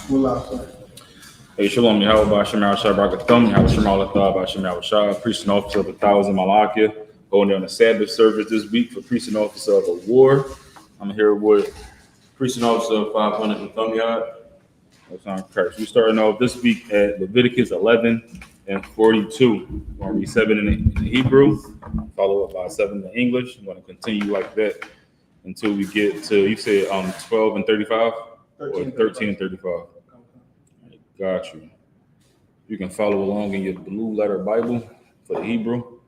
Hey, Shalom, Yahweh, Shemal Shabbat, Yahweh Shemal Athab, Shemal Shah, priest and officer of 1,000 Malakia, going on the Sabbath service this week for priest and officer of a war. I'm here with priest and officer of 500 and thumb yard. That's on Christ. We're starting off this week at Leviticus 11 and 42. We're going to read 7 in the Hebrew, follow up by 7 in English. I'm going to continue like that until we get to, you said 12 and 35? 13 and 35. Got you. You can follow along in your blue letter Bible for the Hebrew.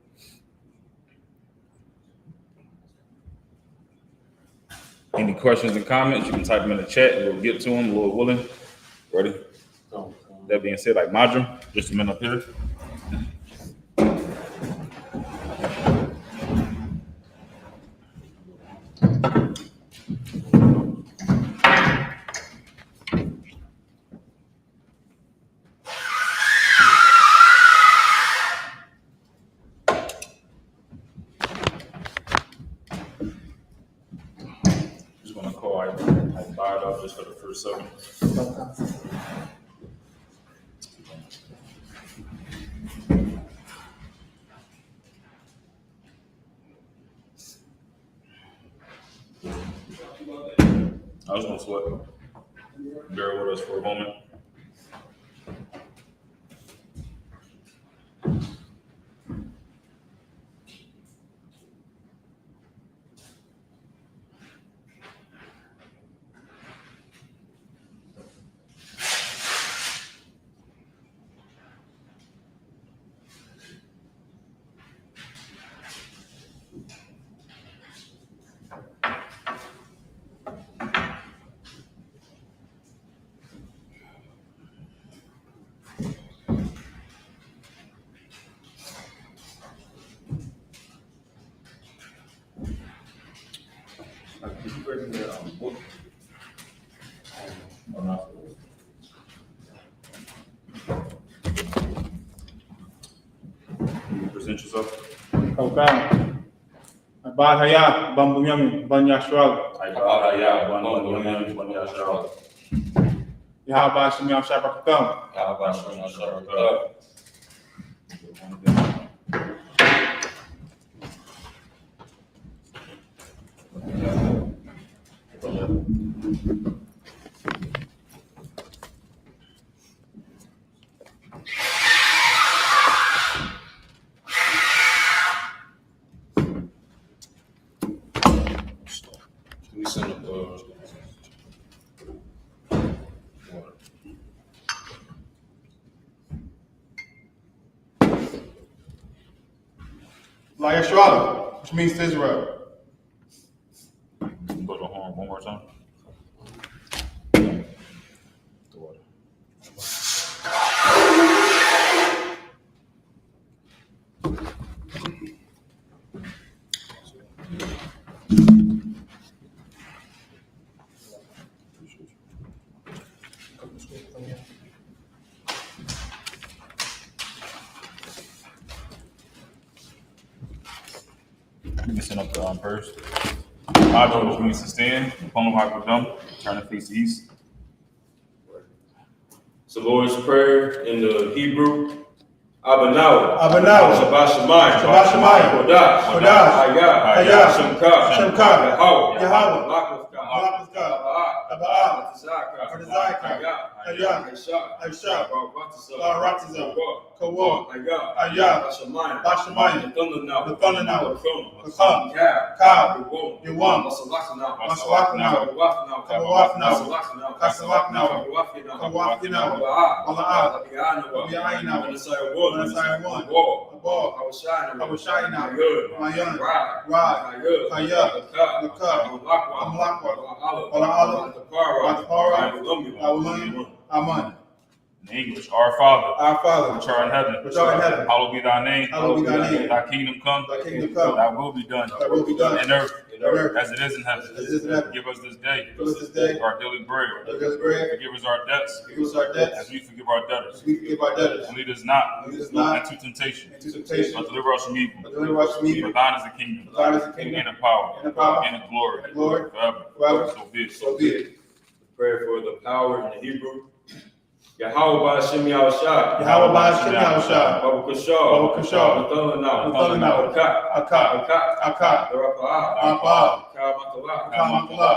Any questions and comments, you can type them in the chat and we'll get to them, Lord willing. Ready? That being said, like Madram, just a minute up here. Just gonna call I fired up just for the first 7. I was gonna sweat. Bear with us for a moment. Book. Or not? You present yourself. Kaukana. Abahaya, Bambuyami, Banyashwal. Yahweh Shemal Shabbat. We send up water. YAHANNA, which means to Israel. Go to the horn one more time. The water. You can send up the first. Madram, which means to stand. Palm Hakadam, turn to face east. So Lord's Prayer in the Hebrew. Abanawa. Shabbat Shemayim. Kodash. Hayah. Shemka. Yahweh. I.S.U.P.K. Kawah. Ayah. Bashamayim. The thunder now. Kakam. Kab. Yawam. Masalak now. Kawaf now. Kasalak now. Kawaf now. Wala'ah. Yahayi now. Messiah one. Abba. I was shy now. Mayan. Rod. Kaya. Lakab. Amalakwa. Wala'ala. Watapara. Awulim. Aman. In English, our Father, which art in heaven, hallowed be thy name. Thy kingdom come. Thy will be done. In earth as it is in heaven. Give us this day our daily bread. Forgive us our debts as we forgive our debtors. And lead us not into temptation, but deliver us from evil. For thine is the kingdom, and the power, and the glory, forever. So be it. Prayer for the power in the Hebrew. Yahweh Ba'Shem Yahushua. Yahweh Ba'Shem Yahushua. Baba Kushal. Baba Kushal. Nathanael. Aka. Rapa. Karamatala. Kamatala.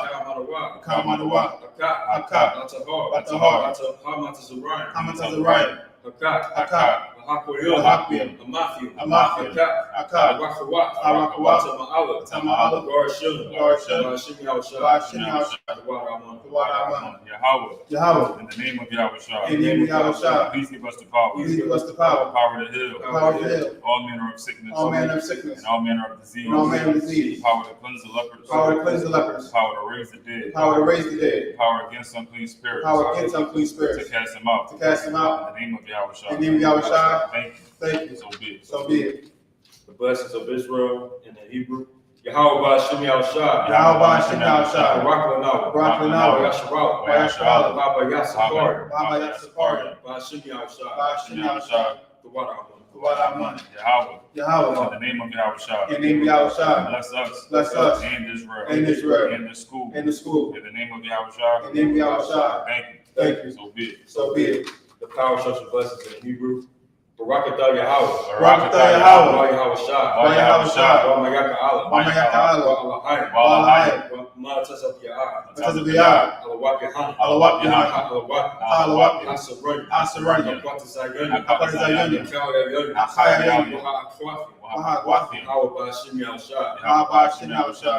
Karamanawa. Aka. Latahar. Hamatazariah. Aka. Hakoyim. Amathia. Aka. Arakawat. Tama'ala. Garshim. Ba'Shem Yahushua. Yahweh. In the name of Yahushua. In the name of Yahushua. Please give us the power. Please give us the power. Power to heal. Power to heal. All manner of sickness. All manner of sickness. And all manner of disease. And all manner of disease. Power to cleanse the lepers. Power to cleanse the lepers. Power to raise the dead. Power to raise the dead. Power against unclean spirits. Power against unclean To spirits. cast them out. To cast them out. In the name of Yahushua. In the name of Yahushua. Thank you. Thank you. So be it. So be it. The blessings of Israel in the Hebrew. Yahweh Ba'Shem Yahushua. Yahweh Ba'Shem Yahushua. Barak Lanawa. Yasharal. Yasharal. Baba Yasakar. Baba Yasakar. Ba'Shem Yahushua. Ba'Shem Yahushua. The water Amun. Yahweh. Yahweh. In the name of Yahushua. In the name of Yahushua. Bless us. Bless us. And Israel. And Israel. And the school. In the school. In the name of Yahushua. In the name of Yahushua. Thank you. Thank you. So be it. So be it. The power shows the blessings in Hebrew. Barakatah Yahweh. Barakatah Yahweh. Wa Yahushua. Wa Yahushua. Wa Mayaka Allah. Wa Mayaka Allah. Wa Alahai. Wa Alahai. Wa Ma'atasab Ya'ah. Matazabiyah. Alawak Yahanna. Alawak Yahanna. Alawak. Alawak. Asarani. Asarani. Akwata Zayani. Akwata Zayani. Akaya Yani. Akaya Yani. Wa Akwafi. Wahawafi. Yahweh Ba'Shem Yahushua. Yahweh Ba'Shem Yahushua.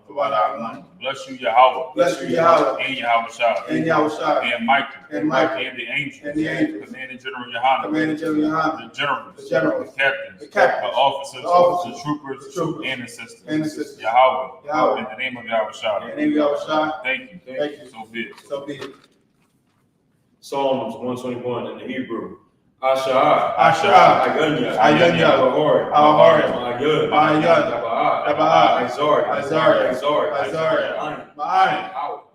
The water Amun. Bless you, Yahweh. Bless you, Yahweh. And Yahushua. And Yahushua. And Michael. And Michael. And the angels. And the angels. Commanding General YAHANNA. Commanding General YAHANNA. The generals. The generals. The captains. The captains. The officers. The officers. The troopers. The troopers. And the sisters. And the sisters. Yahweh. Yahweh. In the name of Yahushua. In the name of Yahushua. Thank you. Thank you. So be it. So be it. Psalms 121 in the Hebrew. Asha'ah. Asha'ah. Ayanya. Ayanya. Ahori. Ahori. Ayud. Ayud. Taba'ah. Taba'ah. Izari. Izari. Izari. Izari. Ma'ayin. Ma'ayin.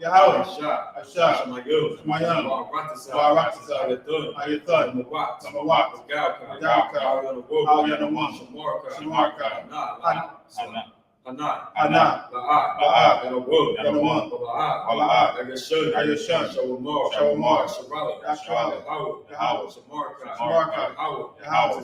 Yahweh. Asha'ah. Asha'ah. Shamayud. Shamayud. Wa'aratazah. Wa'aratazah. Ayatun. Ayatun. Mawat. Samawat. Galka. Galka. Awyanawan. Shamarka. Shamarka. Hana. Hana. La'ah. La'ah. Yanawud. Yanawud. Bala'ah. Bala'ah. Ayashun. Ayashun. Shawamar. Shawamar. Sharala. Yashrala. Yahweh. Shamarka. Shamarka. Yahweh.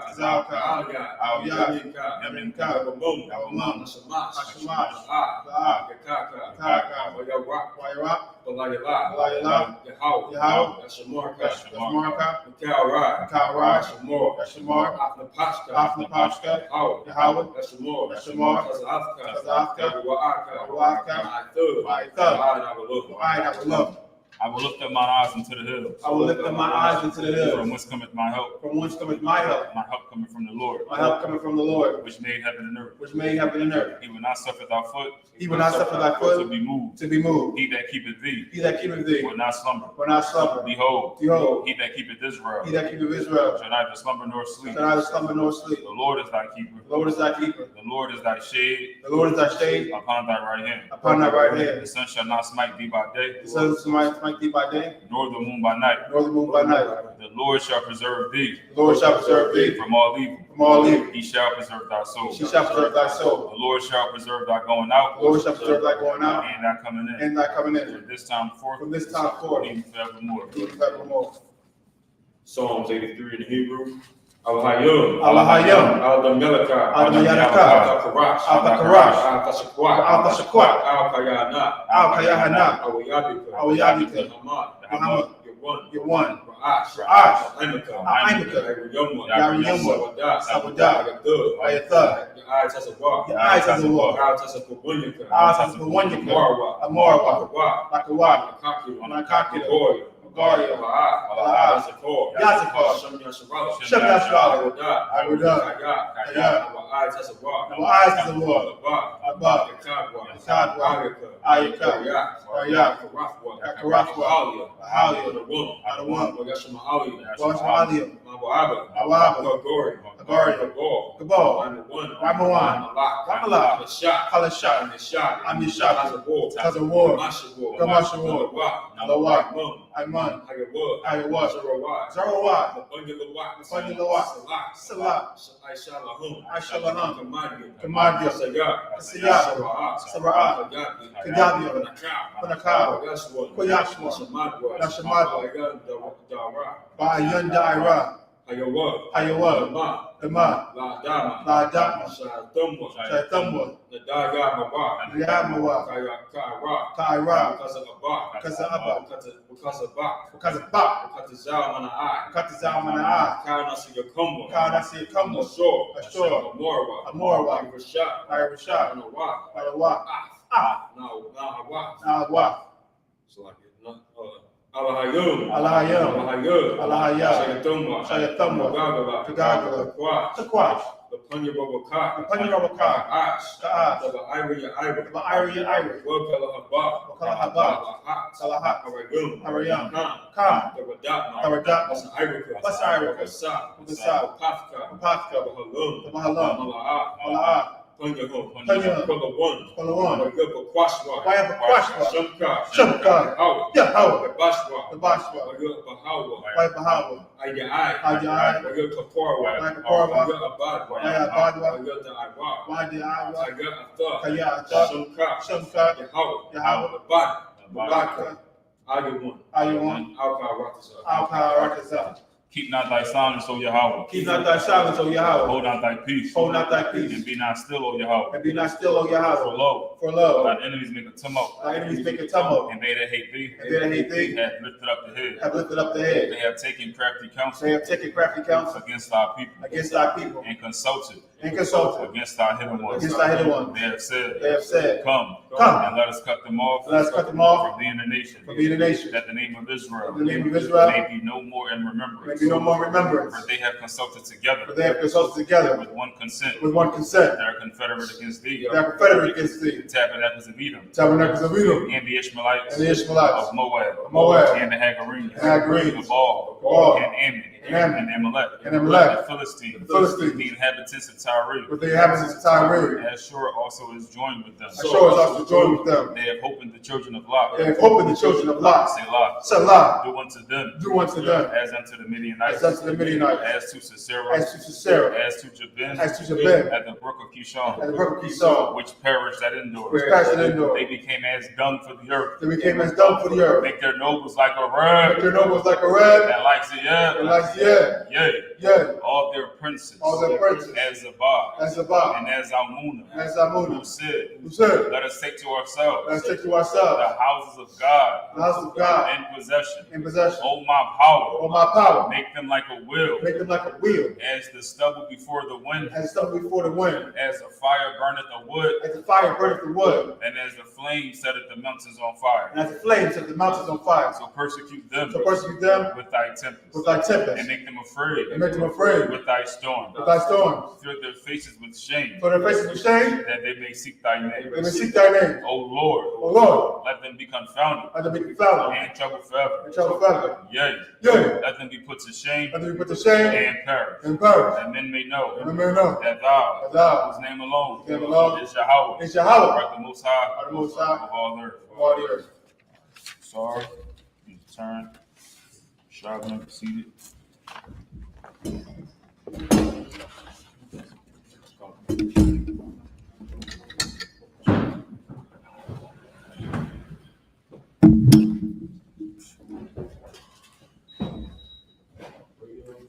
Tazalka. Aliyah. Aliyah. Yaminka. Yaminka. Yawamum. Yawamum. Hashamash. Hashamash. La'ah. Yakaka. Kaka. Wayarak. Wayarak. Balayala. Balayala. Yahweh. Yahweh. Yashamarka. Shamarka. Mikal-Rai. Kal-Rai. Yashamar. Yashamar. Afnapashka. Afnapashka. Yahweh. Yahweh. Yashamar. Yashamar. Tazafka. Tazafka. Wa'aka. Wa'aka. Ma'athud. Ma'athud. Wa'anabaluk. Wa'anabaluk. I will lift up my eyes into the hills. I will lift up my eyes into the hills. From whence cometh my help? From whence cometh my help? My help cometh from the Lord. My help cometh from the Lord, Which made heaven and earth. which made heaven and earth. He will not suffer thy foot. He will not suffer thy To foot be moved. to be moved. He that keepeth thee He that keepeth thee will not slumber. will not slumber. Behold, Behold, he that keepeth Israel he that keepeth Israel shall neither slumber nor sleep. shall neither slumber nor sleep. The Lord is thy keeper. The Lord is thy keeper. The Lord is thy shade The Lord is thy shade upon thy right hand. upon thy right hand. The sun shall not smite thee by day, The sun shall smite thee by day, nor the moon by night. nor the moon by night. The Lord shall preserve thee The Lord shall preserve thee from all evil. from all evil. He shall preserve thy soul. He shall preserve thy soul. The Lord shall preserve thy going out The Lord shall preserve thy going out and thy coming in. and thy coming in. From this time forth, From this time forth, even forevermore. even forevermore. Psalms 83 in the Hebrew. Al-Hayyum. Al-Hayyum. Al-Damelaka. Al-Damelaka. Al-Karash. Al-Karash. Al-Tashakwat. Al-Tashakwat. Al-Kayana. Al-Kayahana. Al-Yabika. Al-Yabika. Muhammad. Muhammad. Yawan. Yawan. Ra'ash. Ra'ash. Al-Aimaka. Al-Aimaka. Al-Yumwa. Al-Yumwa. Sawadah. Sawadah. Ayathud. Ayathud. Your eyes has a walk. Your eyes has a walk. Al-Tasakubunyaka. Al-Tashakwanyaka. Marwa. Amarwa. Akwa. Lakawa. Akaku. Anakaku. Goya. Goya. Bala'ah. Yazakor. Yazakor. Shem Yasharala. Shem Yasharala. Awadah. Awadah. Kaya. Kaya. Our eyes has a walk. Our eyes has a walk. Abba. Abba. Yakadwa. Yakadwa. Ayaka. Ayaka. Ayak. Ayak. Karafwa. Karafwa. Ahalia. Ahalia. Adawum. Adawum. Wagashama Alia. Washmalia. Mababa. Awaba. Gogori. Gabaria, Gabal, Gabal, Ramawan, Ramawan, Ramalak, Kalashak, Kalashak, Amishak, Tazawar, Mashawar, Gamashawar, Alawak, Aiman, Hayawar, Ayawat, Sarawat, Zarawat, Abundalawat, Abundalawat, Salat, Shalahum, I.S.U.P.K, Kamadia, Kamadia, Sayat, Sayat, Sarat, Kagadia, Panakal, Koyashwa, Nashamadwa, Ba'ayan Daira, Hayawa, Dama, La Dama, La Dama, Shatumwa, Shaitamwa, Nadaga Mabak, Yamawa, Kaira, Kaira, because of Abak, because of Abba, because of Bak, because of Bak, because of Zalmana I, Katazamana, Kaunasi Yakumwa, Kaunasi Yakumwa, Ashore, Ashore, Amorwa, Amorwa, Rashad, Rashad, Anawak, Alawak, now Awak. Alawak, So like Alahayum, Alahayum, Alahayum, Shayatumwa, Shayatumwa, Kagagala, Kwash, Takwash, the Punya Babaka, Punya Babaka, Ash, Ka'ash, the Ira, the Iri, Iri, Wakala Haba, Wakala Haba, Salahat, Arayum, Arayum, Kam, the Radatma, Tawadat, What's Irica, What's Irica, Sa, Wasa, Pafka, Patka, the Halum, the Mahalam, Mala'a, Mala'a, Punya Ho, Punya, Punya One, Palawan, Kwashwa, Wayabakwashwa, Shumka, Shumka, How, Yahawa, the Bashwa, the Bashwa, Bahawa, Wayabahawa, Ayai, Ayai, Kaporwa, Wayabakorwa, Abadwa, Wayabadwa, the Iwa, Wadi Awa, Ayatha, Kaya, Shumka, Shumka, Yahawa, Yahawa, the Bad, Baka, Ayumun, Ayuan, Alka Rakasa, Alka, Rakazah. Keep not thy silence, O Yahweh. Keep not thy silence, O Yahweh. Hold not thy peace. Hold not thy peace. And be not still, O Yahweh. And be not still, O For Yahweh. lo, For lo, thy enemies make a tumult. thy enemies make a tumult. And they that hate thee, And they that hate thee have lifted up the head. have lifted up the head. They have taken crafty counsel They have taken crafty counsel against thy people. against thy people. And consulted And consulted against thy hidden ones. against thy hidden ones. They have said, They have said, Come, Come, and let us cut them off let us cut them off from being a nation. from being a nation. That the name of Israel The name of Israel may be no more in may remembrance. be no more remembrance. For they have consulted together For they have consulted together with one consent. with one consent. They are confederate against thee, They are confederate against thee. the tabernacles of Edom, Tabernacles of Edom and the Ishmaelites and the Ishmaelites, of Moab, Moab, and the Hagarenes, and Hagarenes, the Baal, Baal, and Ammon, and Ammon, and Amalek, and Amalek, the Philistines, the Philistines, the inhabitants of Tyre. with the inhabitants of Tyre. Ashur also is joined with them. Ashur is also joined with them. They have opened the children of Lot. They have opened the children of Lot. Selah. Salah, Do unto them do unto them as unto the Midianites, as unto the Midianites, as to Sisera, as to Sisera, as to Jabin, as to Jabin, at the brook of Kishon, at the brook of Kishon, which perished at Endor. which passed at Endor. They became as dung for the earth. They became as dung for the earth. Make their nobles like a Make ram, their nobles like a red, and like the and like yeah, yea, yeah, all their princes, all their princes, as Zabah, as Sabbath, and as Almunah, and as who Amunah, said, who said, Let us take to ourselves let us take to the ourselves houses of God the house of God in possession. in possession. O my power, O my power, make them like a wheel, make them like a wheel, as the stubble before the wind, as stubble before the wind, as a fire burneth the wood, as the fire burneth the wood, and as the flame setteth the mountains on fire. and as the flames set the mountains on fire. So persecute them So persecute them with thy tempest, with thy and tempest, make them afraid and make them afraid with thy storm. with thy storms. Fill their faces with shame, So their faces with shame, that they may seek thy name. they may seek thy name. O Lord, O Lord, let them be confounded let them be confounded and troubled forever. and trouble forever. Yea, Yea, let them be put to shame let them be put to shame and perish, and perish. that men may know And we may know that thou, that thou, whose name alone His name alone, is Yahweh, is Yahweh, art the most high are the Most High of all the earth. of all the earth. Sorry, you turn, sharpen, seated.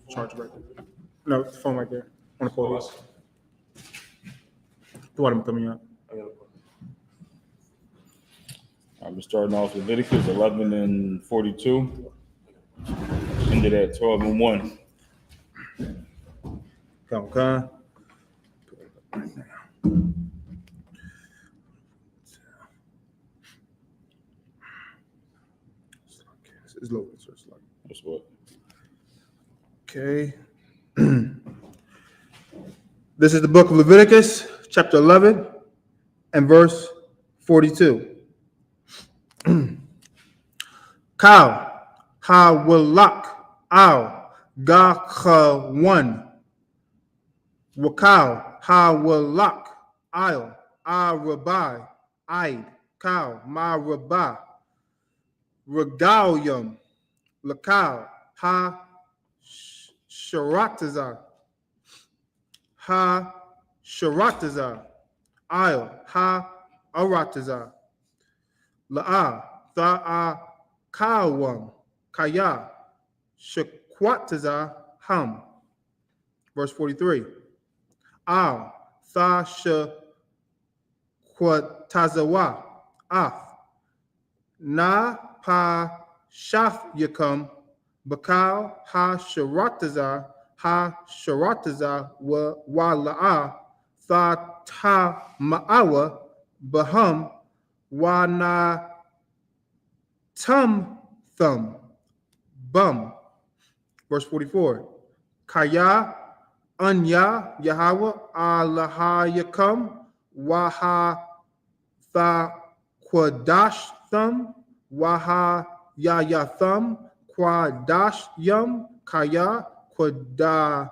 Charge right there. No, the phone right there. On the podium. The water coming up. We're starting off Leviticus 11 and 42. Ended at 12 and 1. Come. It's low. So it's like, That's what? okay. This is the book of Leviticus, chapter 11 and verse 42. Kal ha wilak al gachawan Wakal, ha walak, il, a rabbi, Eid, cow, ma rabbi, regalium, lakal, ha sharatazar, ha sharatazar, il, ha aratazar, la'a, tha'a kawam, kaya, shakwatazar, ham. Verse 43. Al, tha shakwatazawa, af, na pa shaf yakam, bakal ha sharataza wa la'a tha ta ma'awa baham wa na tum thumb bum. Verse 44. Kaya anya Yahweh alaha yakam waha tha Quadash thumb, Waha Yaya thumb, Quadash yum, Kaya, Quadawash,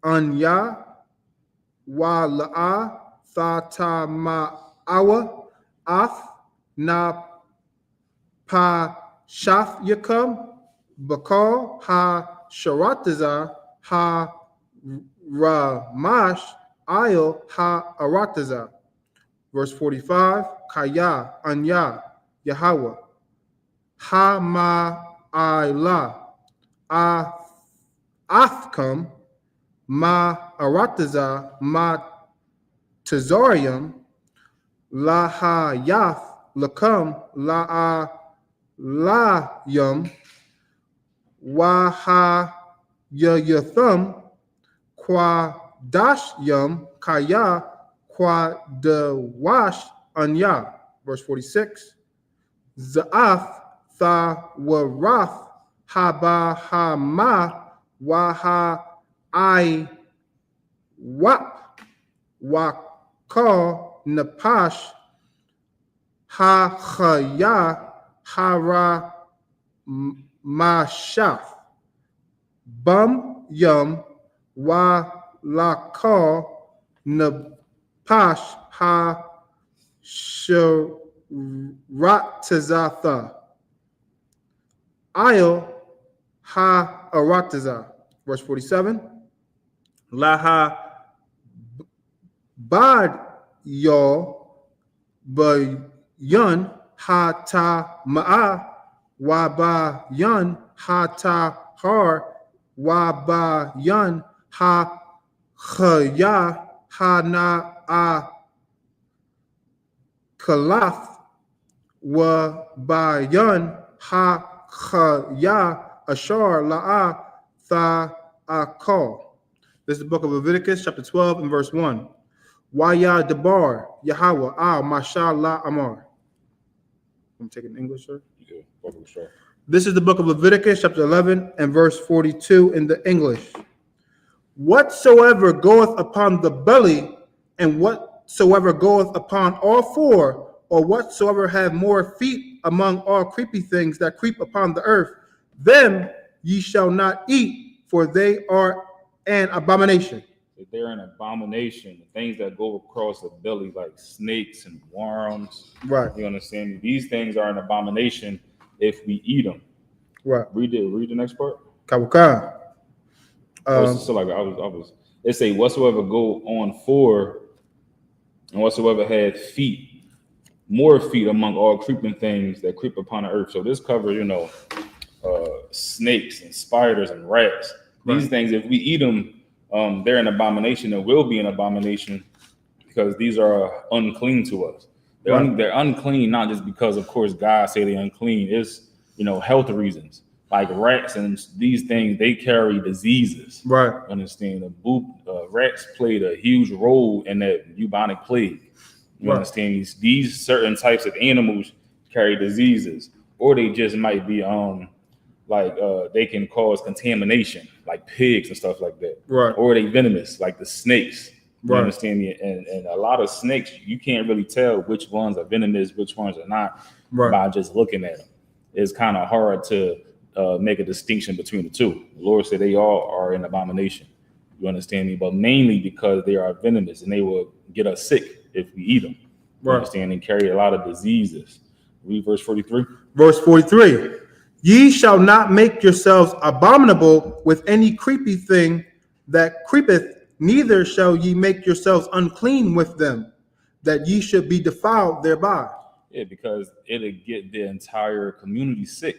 Anya, Wala'a, Thata Ma'awa, Af, Na Pa Shaf Yakam, Bakal, Ha Sharataza, Ha Ramash, Ayel, Ha Arataza. Verse 45, Kaya, Anya, Yahweh, Ha Ma'ila, Athkam, Ma Arataza, Ma Tazarium, La Ha Yath, Lakam, La La Yum, Wa Ha Yathum, Kwa Dash Yum, Kaya, Kwa de wash anya. Verse 46. Za'af tha warath haba hama waha I.S.U.P.K waka napash ha chaya hara mashaf bum yum wa laka napash ha sharatazatha il ha arataza. Verse 47. Laha bad yo bayun ha ta ma'a wa ba yun ha ta har wa ba yun ha khaya ha na a kalaf wa ba yun ha khaya ashar la'a tha akal. This is the book of Leviticus, chapter 12, and verse 1. Waya debar Yahweh al mashallah amar. I'm taking English, sir. Yeah, welcome, sir. This is the book of Leviticus, chapter 11, and verse 42 in the English. Whatsoever goeth upon the belly, and whatsoever goeth upon all four, or whatsoever have more feet among all creepy things that creep upon the earth, them ye shall not eat, for they are an abomination. That they're an abomination. The things that go across the belly, like snakes and worms. Right, You understand me? These things are an abomination if we eat them. right. Read the next part. Kawuka. So like I was. It say whatsoever go on four, and whatsoever had feet, more feet among all creeping things that creep upon the earth. So this covers, snakes and spiders and rats. These Right. things, if we eat them, they're an abomination and will be an abomination because these are unclean to us. They're unclean not just because, of course, God say they're unclean. It's health reasons. Like rats and these things, they carry diseases. Right. Understand? Rats played a huge role in that bubonic plague. You understand? These certain types of animals carry diseases, or they just might be they can cause contamination, like pigs and stuff like that. Right. Or they venomous, like the snakes. You Right. understand me? And a lot of snakes, you can't really tell which ones are venomous, which ones are not, by just looking at them. It's kind of hard to make a distinction between the two. The Lord said they all are an abomination. You understand me? But mainly because they are venomous and they will get us sick if we eat them. You Right. understand? And carry a lot of diseases. Read verse 43. Verse 43. Ye shall not make yourselves abominable with any creepy thing that creepeth, neither shall ye make yourselves unclean with them, that ye should be defiled thereby. Yeah, because it'll get the entire community sick.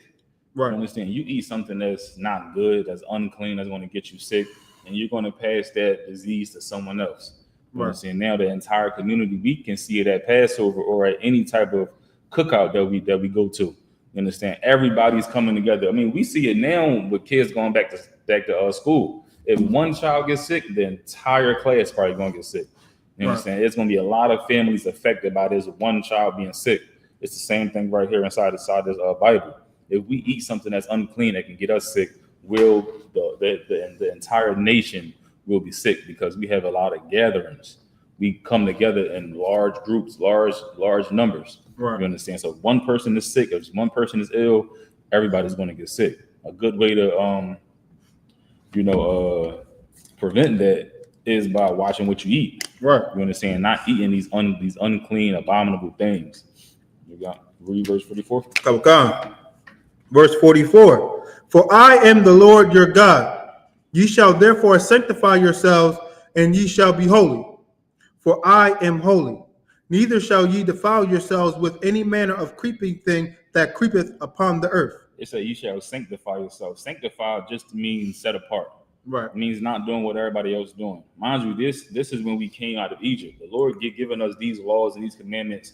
You Right. understand? You eat something that's not good, that's unclean, that's going to get you sick, and you're going to pass that disease to someone else. You Right. understand? Now the entire community, we can see it at Passover or at any type of cookout that we go to. You understand? Everybody's coming together. I mean, we see it now with kids going back to school. If one child gets sick, the entire class probably going to get sick. You Right. understand? It's going to be a lot of families affected by this one child being sick. It's the same thing right here inside this Bible. If we eat something that's unclean that can get us sick, the entire nation will be sick because we have a lot of gatherings. We come together in large groups, large numbers. Right. You understand? So if one person is sick, if one person is ill, everybody's going to get sick. A good way to prevent that is by watching what you eat. Right. You understand? Not eating these unclean, abominable things. You got read verse 44. Come. Verse 44. For I am the Lord your God. Ye shall therefore sanctify yourselves, and ye shall be holy. For I am holy. Neither shall ye defile yourselves with any manner of creeping thing that creepeth upon the earth. It says you shall sanctify yourself. Sanctify just means set apart. Right. It means not doing what everybody else is doing. Mind you, this is when we came out of Egypt. The Lord given us these laws and these commandments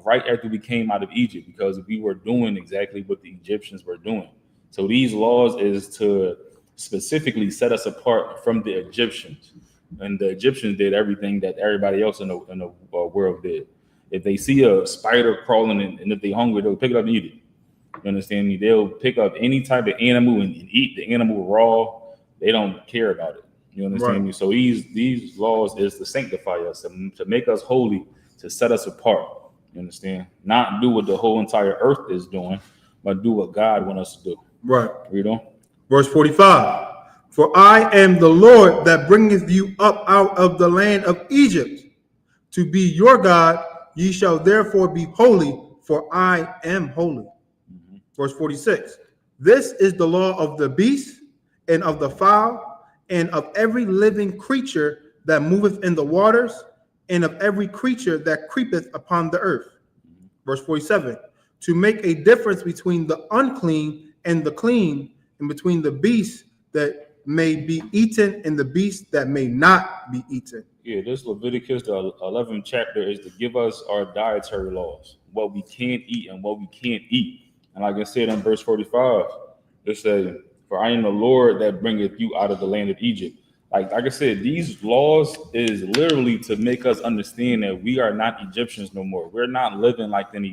right after we came out of Egypt, because we were doing exactly what the Egyptians were doing. So these laws is to specifically set us apart from the Egyptians. And the Egyptians did everything that everybody else in the world did. If they see a spider crawling and if they're hungry, they'll pick it up and eat it. You understand me? They'll pick up any type of animal and eat the animal raw. They don't care about it. You understand me? So these laws is to sanctify us, to make us holy, to set us apart. You understand? Not do what the whole entire earth is doing, but do what God wants us to do. Right. Read on. Verse 45. For I am the Lord that bringeth you up out of the land of Egypt, to be your God. Ye shall therefore be holy, for I am holy. Mm-hmm. Verse 46. This is the law of the beast, and of the fowl, and of every living creature that moveth in the waters, and of every creature that creepeth upon the earth. Mm-hmm. Verse 47. To make a difference between the unclean and the clean, and between the beast that may be eaten and the beast that may not be eaten. Yeah, this Leviticus, the 11th chapter, is to give us our dietary laws, what we can eat and what we can't eat. And like I said in verse 45, it says, for I am the Lord that bringeth you out of the land of Egypt. Like I said, these laws is literally to make us understand that we are not Egyptians no more. We're not living like an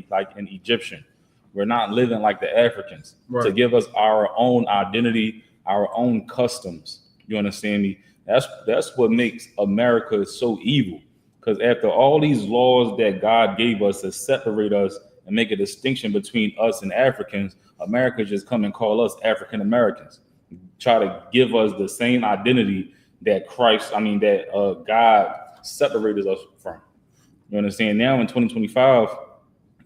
Egyptian. We're not living like the Africans. Right. To give us our own identity, our own customs. You understand me? That's what makes America so evil. Because after all these laws that God gave us to separate us and make a distinction between us and Africans, America just come and call us African Americans. Try to give us the same identity that God separated us from. You understand? Now in 2025,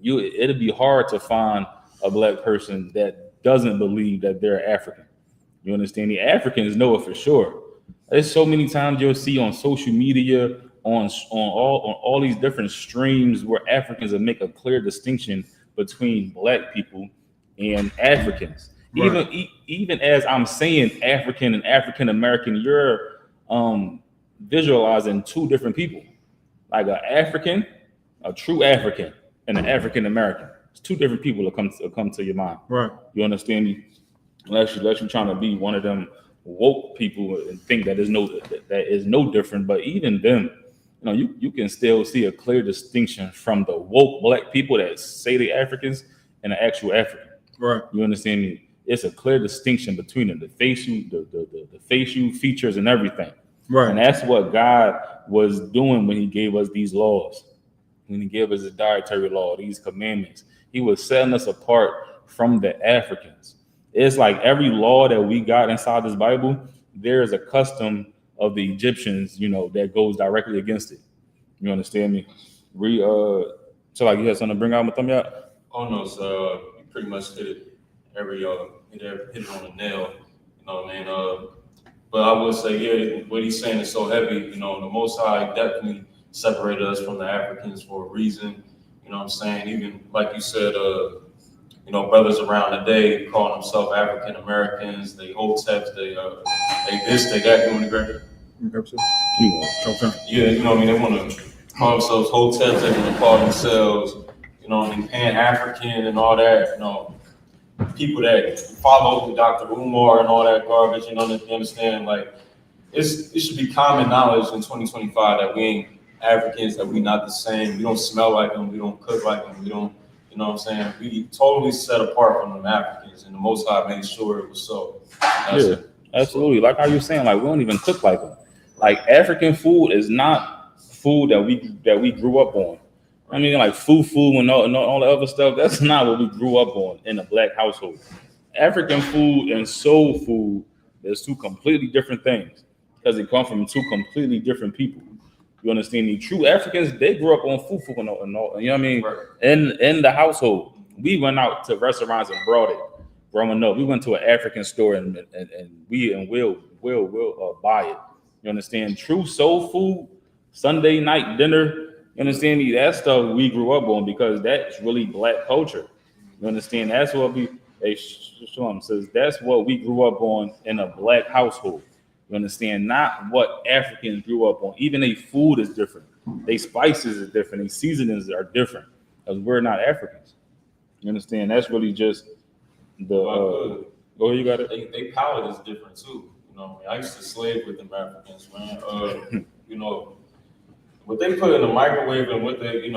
it'll be hard to find a black person that doesn't believe that they're African. You understand? The Africans know it for sure. There's so many times you'll see on social media, on all these different streams where Africans will make a clear distinction between black people and Africans. Right. Even as I'm saying African and African American, you're visualizing two different people, like an African, a true African, and an African American. It's two different people that come to your mind. Right. You understand me? Unless you're trying to be one of them woke people and think that is no different. But even them, you can still see a clear distinction from the woke black people that say they're Africans and the actual African. Right. You understand me? It's a clear distinction between them, the facial features and everything. Right. And that's what God was doing when he gave us these laws. When he gave us the dietary law, these commandments, he was setting us apart from the Africans. It's like every law that we got inside this Bible, there is a custom of the Egyptians, that goes directly against it. You understand me? So like you had something to bring out with them yet? Oh no, so you pretty much hit it hit it on the nail. You know what I mean? But I would say, yeah, what he's saying is so heavy. The Most High definitely separated us from the Africans for a reason. You know what I'm saying? Even like you said, brothers around today call themselves African Americans. They Hoteps, they this, they that. You want to agree? Yeah, they want to call themselves Hoteps. They want to call themselves, Pan African and all that. People that follow the Dr. Umar and all that garbage. You understand? Like, it should be common knowledge in 2025 that we ain't Africans, that we not the same. We don't smell like them. We don't cook like them. We don't. You know what I'm saying? We totally set apart from them Africans, and the Most High made sure it was so. Yeah, absolutely. Like how you saying, like we don't even cook like them. Like African food is not food that we grew up on. I mean, like fufu and all the other stuff. That's not what we grew up on in a black household. African food and soul food is two completely different things because they come from two completely different people. You understand me? True Africans, they grew up on fufu and all, you know what I mean? Right. In the household, we went out to restaurants and brought it. Growing up, we went to an African store and we'll buy it. You understand? True soul food, Sunday night dinner. You understand me? That stuff we grew up on because that's really black culture. You understand? That's what SHALAM says. That's what we grew up on in a black household. You understand? Not what Africans grew up on. Even their food is different. Their spices is different. Their seasonings are different because we're not Africans. You understand? That's really just the. Go ahead, you got it. They palate is different too. I used to slave with them Africans, man. What they put in the microwave and what they,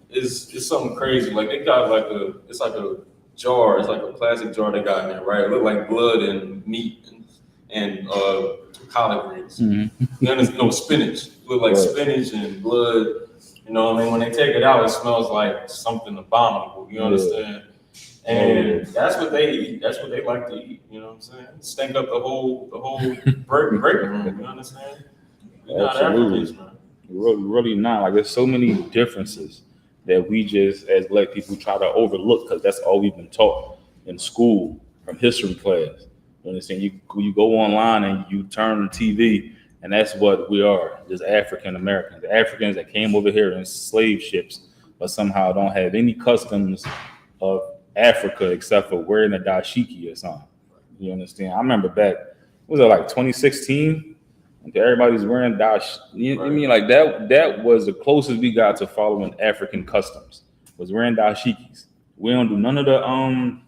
is something crazy. Like they got it's like a jar. It's like a plastic jar they got in there, right? It looked like blood and meat and collard greens. Mm-hmm. No, spinach. It looked like spinach and blood. You know what I mean? When they take it out, it smells like something abominable. You understand? And that's what they eat. That's what they like to eat. You know what I'm saying? Stink up the whole break room. You understand? We're not Africans, man. Really not. Like there's so many differences that we just as black people try to overlook because that's all we've been taught in school from history class. You understand? You go online and you turn the TV and that's what we are, just African Americans. The Africans that came over here in slave ships but somehow don't have any customs of Africa except for wearing a dashiki or something. You understand? I remember back, was it like 2016? Everybody's wearing dash. You mean like that was the closest we got to following African customs, was wearing dashikis. We don't do none of the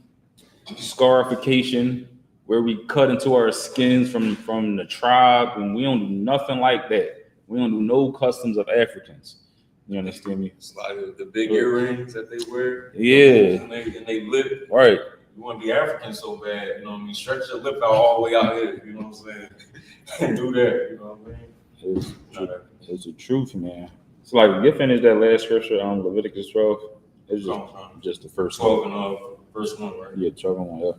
scarification where we cut into our skins from the tribe, and we don't do nothing like that. We don't do no customs of Africans. You understand me? It's like the big earrings that they wear. Yeah. And they lip. Right. You want to be African so bad, you know what I mean? Stretch your lip out all the way out here, you know what I'm saying? And do that, you know what I mean? It's the truth, man. It's like get finished that last scripture on Leviticus 12. It's just the first 12 and first one, right? Yeah, 12 and 1, yeah.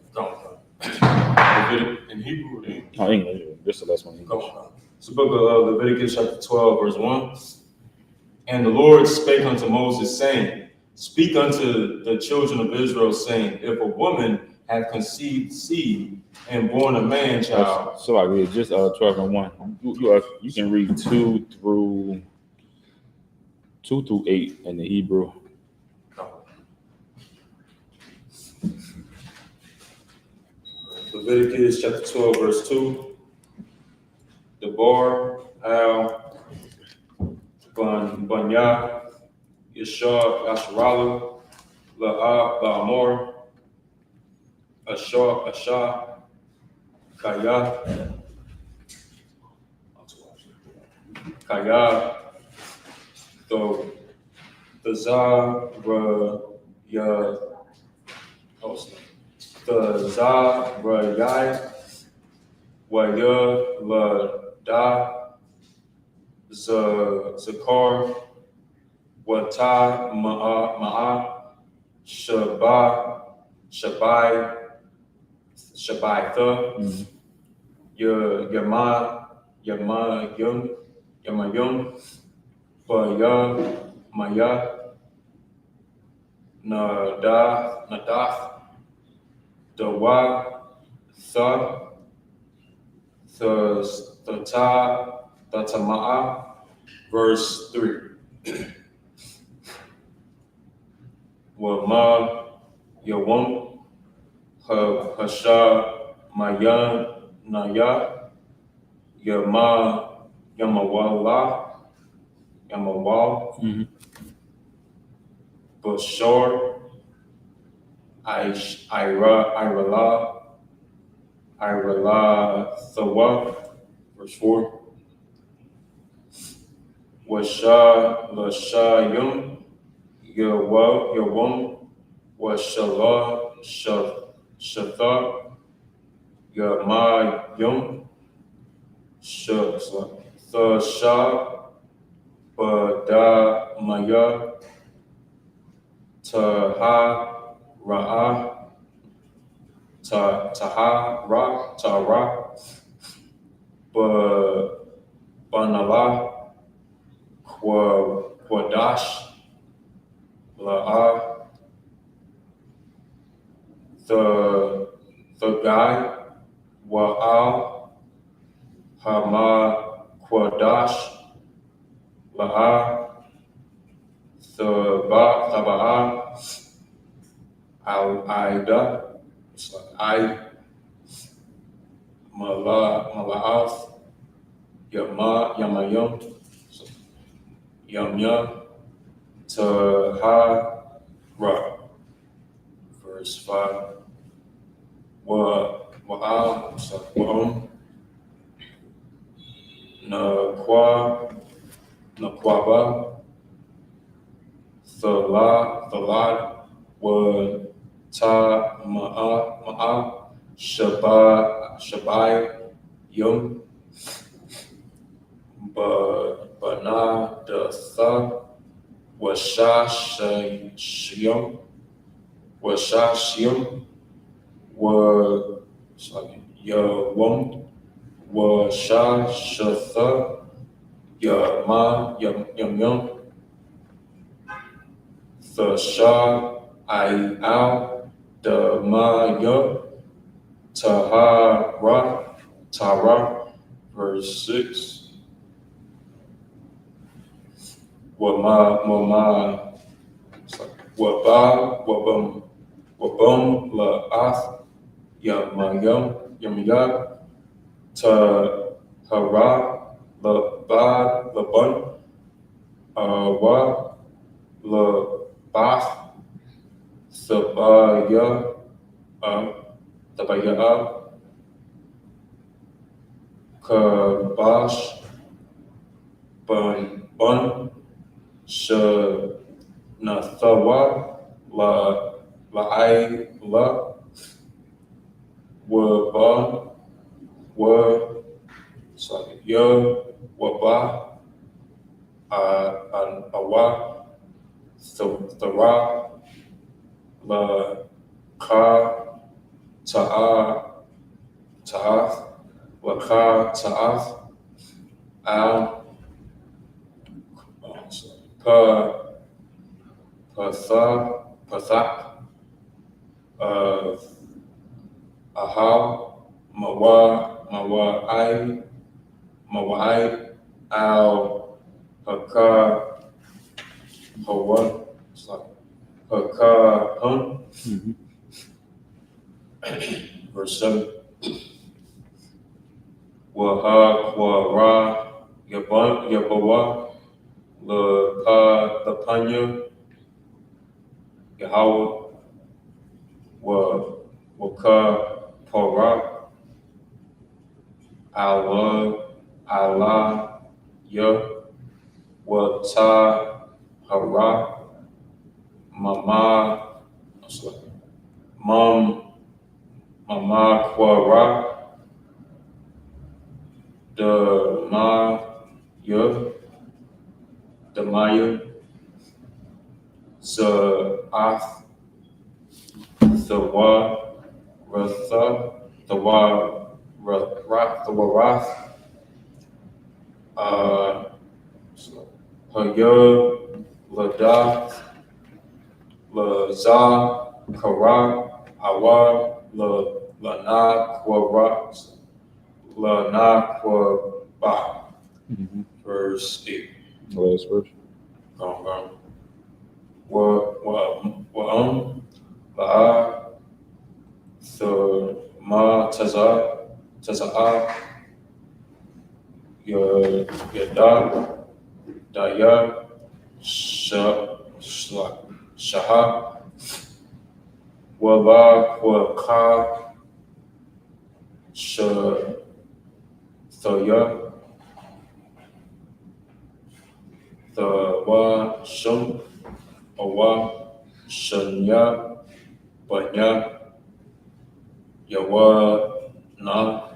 Leviticus in Hebrew or English? Oh, English. Just the last one. English. It's the book of Leviticus chapter 12, verse 1. And the Lord spake unto Moses, saying, Speak unto the children of Israel, saying, If a woman have conceived seed and born a man child. So I read just 12 and 1. You can read 2 through 8 in the Hebrew. Leviticus chapter 12, verse 2. Debar, Al, Banya, Yeshua, Asherala, La'a, Ba'amor, Asha, Kaya, the Zarayai, Waya, La Da, Zakar, Wata, Ma'a, Shabaitha, Yama, Yamayum, Baya, Maya, Nadath, Dawa, Tha, Tama'a, verse 3. Wama, Yawam, Hasha, Mayan, Naya, Yamawal, Bashar, Irala, Thawa, verse 4. Lashayum, Yawam, Washala, Shatha, Yamayum, Thasha, Badamaya, Tara, Banala, Quadash, La'a, the guy, Wa'al, Hama, Quadash, La'a, Thaba'a, Al-Aida, it's like Mala'ath, Yamayum, Yamya, Tahara, verse 5. Wa'am, Naquaba, Thalad, wa Ma'a, Shabai, Yum, Bana, Datha, Washashim, Yawam, Washashatha, Yam, Thasha, Al, Damaya, Tara, verse 6. Wabam, La'ath, Yamya, Tahara, Laban, Wa, Labath, Thabaya, Kabash, Bun, Nathawa, La'ila, Waba, Waba, Awa, Thara, La, Ka, Ta'ath, Laka, Ta'ath, Al, Pathak, Ahal, Mawa'ai, Al, Haka, Hawa, Haka, Hun, verse 7. Waha, Kwara, Yabawa, Lapanya, Yahweh, Waka, Para, Allah, Ya, Wata, Hara, Mama, Mama, Kwara, Damaya, Za'ath, Thawa, Ratha, Thawarath, Hayah, Lada, La Kara, Awa, Lana Kwara, Lana Kwaba. Verse 8. Last verse. Wa'am, La'a, Ma Taza'a, Yada, Daya, Shaha, Waba, Waka, Thaya, Thawa, Shum, Awa, Shanya, Banya, Yawana,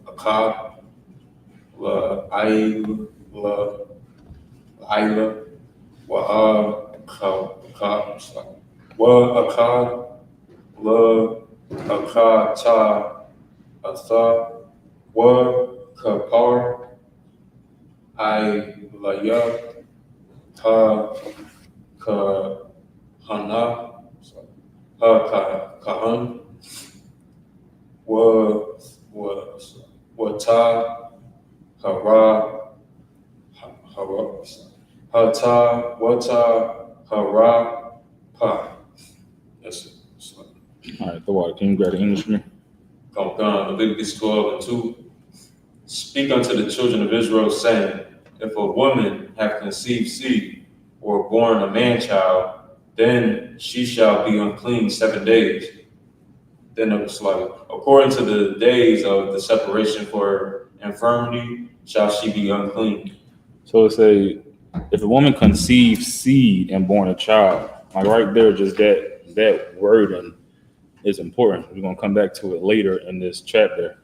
Aka, Laila, Wa'aka, Akata, Atha, Kapar, Laya, Kahana, Kahan, Wata, Hara, Hata, Wata, Hara, Pa. That's it. All right, the water. Can you grab the English for me? Leviticus 12 and 2. Speak unto the children of Israel, saying, if a woman have conceived seed, or born a man child, then she shall be unclean 7 days. Then it was like, according to the days of the separation for infirmity, shall she be unclean. So it say, if a woman conceives seed and born a child, like right there, just that wording is important. We're gonna come back to it later in this chapter.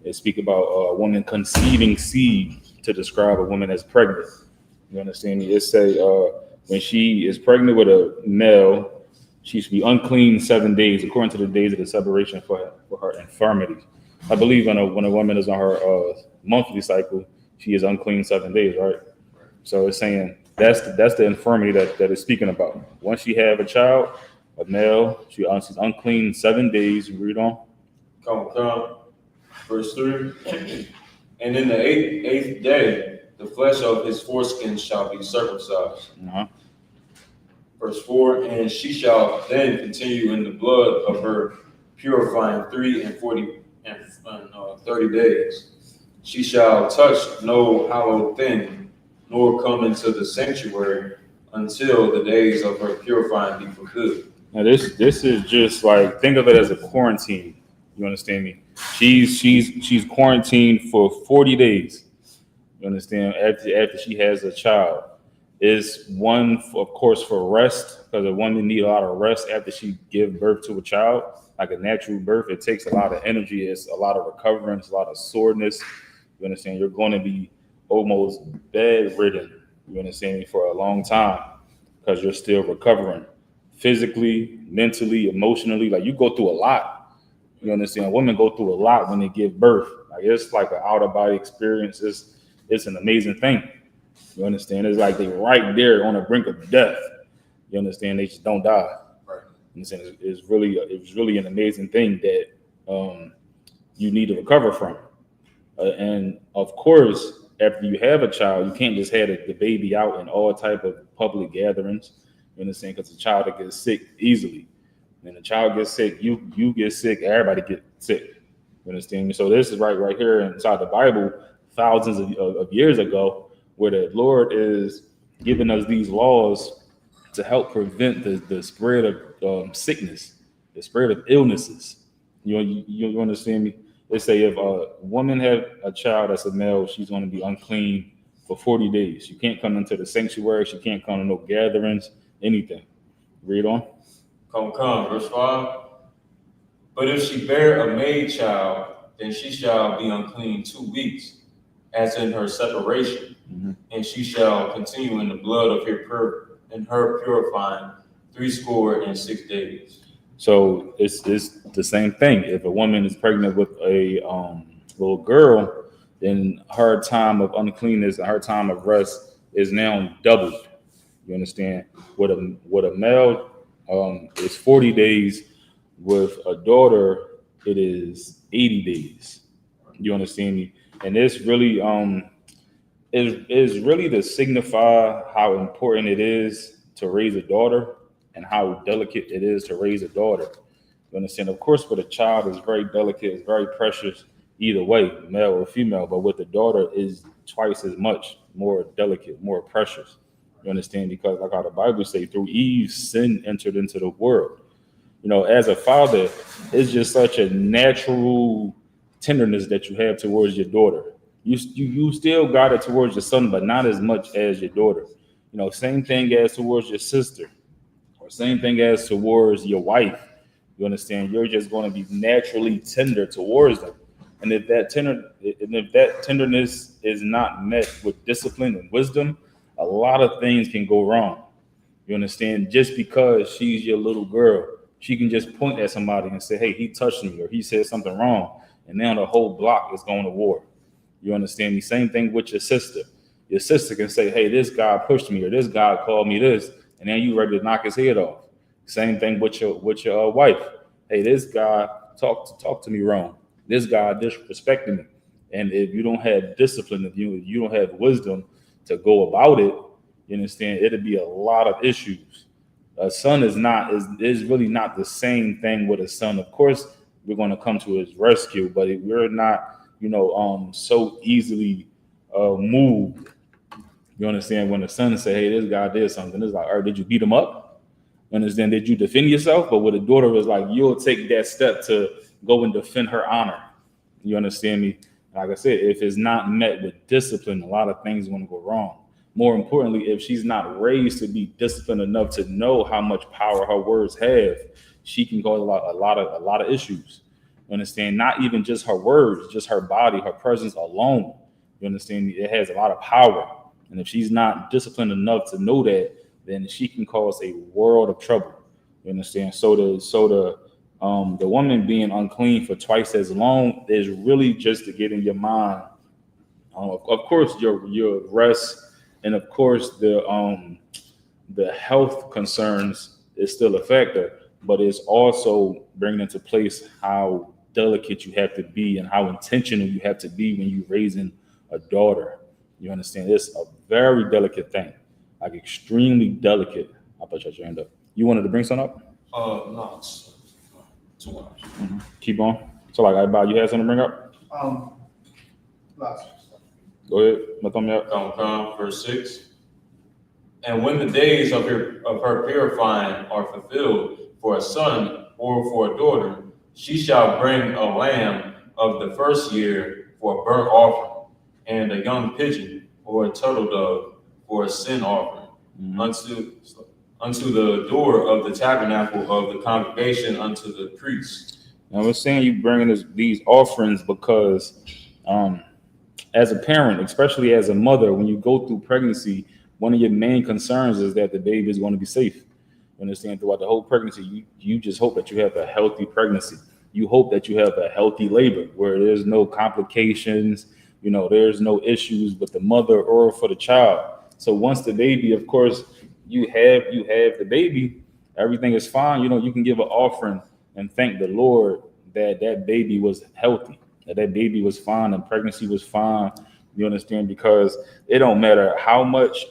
It speak about a woman conceiving seed to describe a woman as pregnant. You understand me? It say when she is pregnant with a male, she should be unclean 7 days, according to the days of the separation for her infirmity. I believe when a woman is on her monthly cycle, she is unclean 7 days, right? So it's saying that's the infirmity that it's speaking about. Once she have a child, a male, she's unclean 7 days. You read on. Come. Verse 3. And in the eighth day, the flesh of his foreskin shall be circumcised. Uh-huh. Verse 4. And she shall then continue in the blood of her, purifying 30 days. She shall touch no hallowed thing, nor come into the sanctuary until the days of her purifying be fulfilled. Now this is just like, think of it as a quarantine. You understand me? She's quarantined for 40 days. You understand? After she has a child, is one of course for rest, because a woman need a lot of rest after she give birth to a child. Like a natural birth, it takes a lot of energy. It's a lot of recovery. It's a lot of soreness. You understand? You're going to be almost bedridden. You understand me, for a long time, because you're still recovering physically, mentally, emotionally. Like you go through a lot. You understand? Women go through a lot when they give birth. Like it's like an out of body experience. It's an amazing thing. You understand? It's like they right there on the brink of death. You understand? They just don't die. Right. You understand? It's really an amazing thing that you need to recover from. And of course, after you have a child, you can't just have the baby out in all type of public gatherings. You understand? Because the child that gets sick easily. When the child gets sick, you get sick, everybody gets sick. You understand me? So this is right here inside the Bible, thousands of years ago, where the Lord is giving us these laws to help prevent the spread of sickness, the spread of illnesses. You understand me? They say if a woman have a child that's a male, she's going to be unclean for 40 days. She can't come into the sanctuary. She can't come to no gatherings, anything. Read on. Come. Verse 5. But if she bear a maid child, then she shall be unclean 2 weeks, as in her separation, and she shall continue in the blood of her purifying 66 days. So it's the same thing. If a woman is pregnant with a little girl, then her time of uncleanness and her time of rest is now doubled. You understand? With a male, it's 40 days. With a daughter, it is 80 days. You understand me? And this really is really to signify how important it is to raise a daughter and how delicate it is to raise a daughter. You understand? Of course, for the child, it's very delicate, it's very precious either way, male or female. But with the daughter, is twice as much more delicate, more precious. You understand? Because like how the Bible say, through Eve, sin entered into the world. You know, as a father, it's just such a natural tenderness that you have towards your daughter. You still got it towards your son, but not as much as your daughter. You know, same thing as towards your sister, or same thing as towards your wife. You understand? You're just going to be naturally tender towards them. And if that tenderness is not met with discipline and wisdom, a lot of things can go wrong. You understand? Just because she's your little girl, she can just point at somebody and say, hey, he touched me, or he said something wrong. And now the whole block is going to war. You understand me? Same thing with your sister. Your sister can say, hey, this guy pushed me, or this guy called me this, and then you ready to knock his head off. Same thing with your wife. Hey, this guy talked to me wrong. This guy disrespected me. And if you don't have discipline, if you don't have wisdom to go about it, you understand, it'll be a lot of issues. A son is really not the same thing with a son. Of course, we're going to come to his rescue, but we're not, so easily moved. You understand? When the son say, hey, this guy did something, it's like, all right, did you beat him up? You understand? Did you defend yourself? But with a daughter, it's like, you'll take that step to go and defend her honor. You understand me? Like I said, if it's not met with discipline, a lot of things are going to go wrong. More importantly, if she's not raised to be disciplined enough to know how much power her words have, she can cause a lot of issues. You understand? Not even just her words, just her body, her presence alone. You understand? It has a lot of power. And if she's not disciplined enough to know that, then she can cause a world of trouble. You understand? So the woman being unclean for twice as long is really just to get in your mind. Of course, your rest, and of course the health concerns is still a factor, but it's also bringing into place how delicate you have to be and how intentional you have to be when you're raising a daughter. You understand? It's a very delicate thing, like extremely delicate. I'll put your hand up. You wanted to bring something up? No, it's too much. Mm-hmm. Keep on. So, like, you had something to bring up? Last. Go ahead. Verse 6. And when the days of her purifying are fulfilled for a son or for a daughter, she shall bring a lamb of the first year for a burnt offering, and a young pigeon or a turtle dove for a sin offering, unto the door of the tabernacle of the congregation, unto the priest. Now, we're saying you bringing these offerings because, as a parent, especially as a mother, when you go through pregnancy, one of your main concerns is that the baby is going to be safe. You understand? Throughout the whole pregnancy, you just hope that you have a healthy pregnancy. You hope that you have a healthy labor where there's no complications, there's no issues with the mother or for the child. So once the baby, of course, you have the baby, everything is fine. You can give an offering and thank the Lord that baby was healthy, that baby was fine and pregnancy was fine. You understand? Because it don't matter how much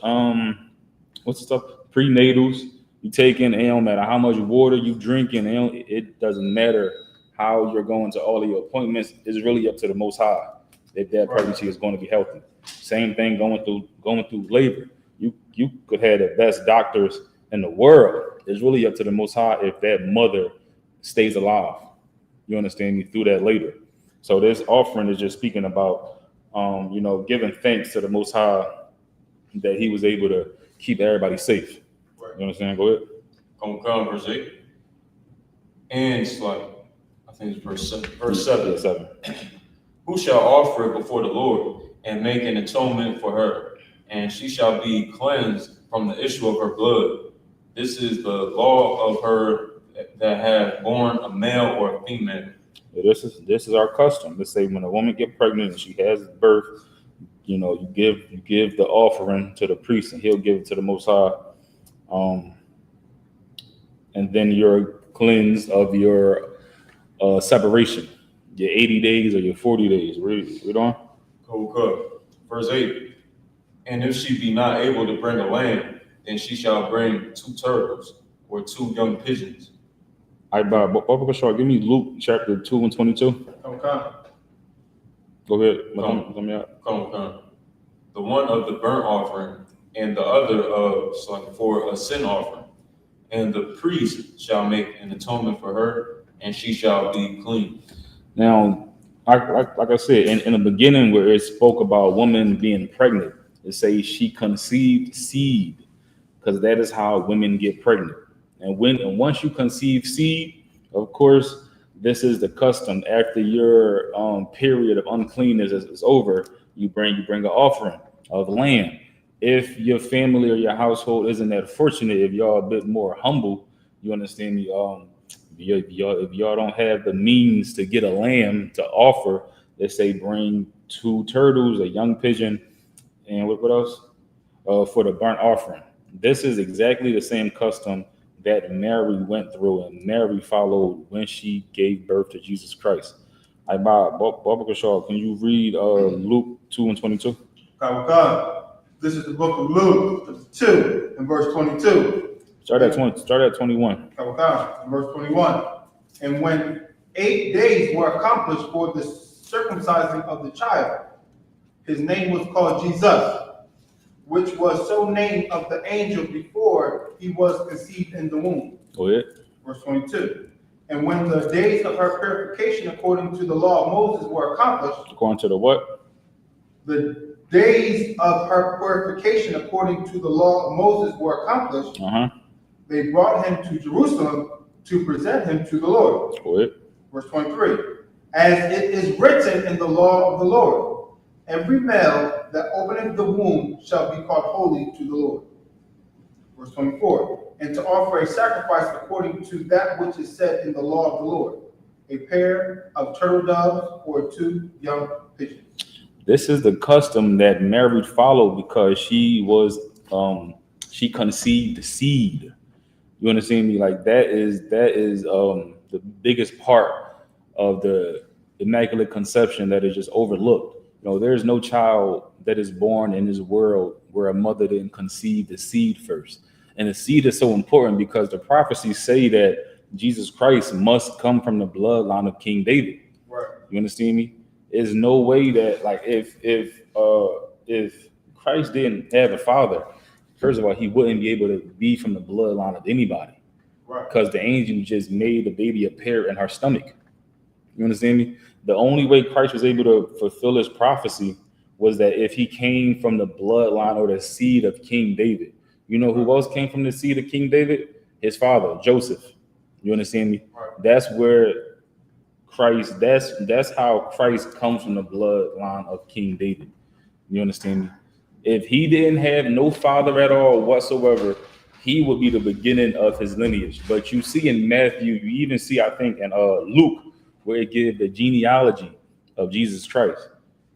what's the stuff, prenatals you take in, it don't matter how much water you drinking, it doesn't matter how you're going to all of your appointments. It's really up to the Most High if that pregnancy is going to be healthy. Same thing going through labor. You could have the best doctors in the world. It's really up to the Most High if that mother stays alive. You understand me? Through that labor. So this offering is just speaking about giving thanks to the Most High that He was able to keep everybody safe. You understand? Go ahead. Verse 8. And it's like, I think it's verse 7. 7. Who shall offer it before the Lord and make an atonement for her, and she shall be cleansed from the issue of her blood. This is the law of her that have born a male or a female. This is our custom. Let's say when a woman get pregnant and she has birth, you give the offering to the priest and he'll give it to the Most High, and then you're cleansed of your separation, your 80 days or your 40 days. Read on. Cool. Verse 8. And if she be not able to bring a lamb, then she shall bring 2 turtles or 2 young pigeons. Give me Luke chapter 2 and 22. Okay. Go ahead. Come. The one of the burnt offering, and the other for a sin offering. And the priest shall make an atonement for her, and she shall be clean. Now, like I said, in the beginning where it spoke about women being pregnant, it says she conceived seed, because that is how women get pregnant. And once you conceive seed, of course, this is the custom. After your period of uncleanness is over, you bring an offering of lamb. If your family or your household isn't that fortunate, if y'all a bit more humble, you understand me. If y'all don't have the means to get a lamb to offer, let's say bring 2 turtles, a young pigeon, and what else? For the burnt offering. This is exactly the same custom that Mary went through and Mary followed when she gave birth to Jesus Christ. Can you read Luke 2 and 22? God. This is the book of Luke 2 and verse 22. Start at 21. Verse 21. And when 8 days were accomplished for the circumcising of the child, his name was called Jesus, which was so named of the angel before he was conceived in the womb. Go ahead. Verse 22. And when the days of her purification according to the law of Moses were accomplished. According to the what? The days of her purification according to the law of Moses were accomplished. They brought him to Jerusalem to present him to the Lord. Go ahead. Verse 23. As it is written in the law of the Lord, every male that openeth the womb shall be called holy to the Lord. Verse 24. And to offer a sacrifice according to that which is said in the law of the Lord, a pair of turtle doves or 2 young pigeons. This is the custom that Mary followed because she conceived seed. You understand me? Like that is the biggest part of the Immaculate Conception that is just overlooked. There's no child that is born in this world where a mother didn't conceive the seed first. And the seed is so important because the prophecies say that Jesus Christ must come from the bloodline of King David. Right. You understand me? There's no way that, like, if Christ didn't have a father, first of all, he wouldn't be able to be from the bloodline of anybody. Right. Because the angel just made the baby appear in her stomach. You understand me? The only way Christ was able to fulfill his prophecy was that if he came from the bloodline or the seed of King David. You know who else came from the seed of King David? His father, Joseph. You understand me? Right. That's where Christ, that's how Christ comes from the bloodline of King David. You understand me? If he didn't have no father at all whatsoever, he would be the beginning of his lineage. But you see in Matthew, you even see, I think, in Luke, where it gives the genealogy of Jesus Christ.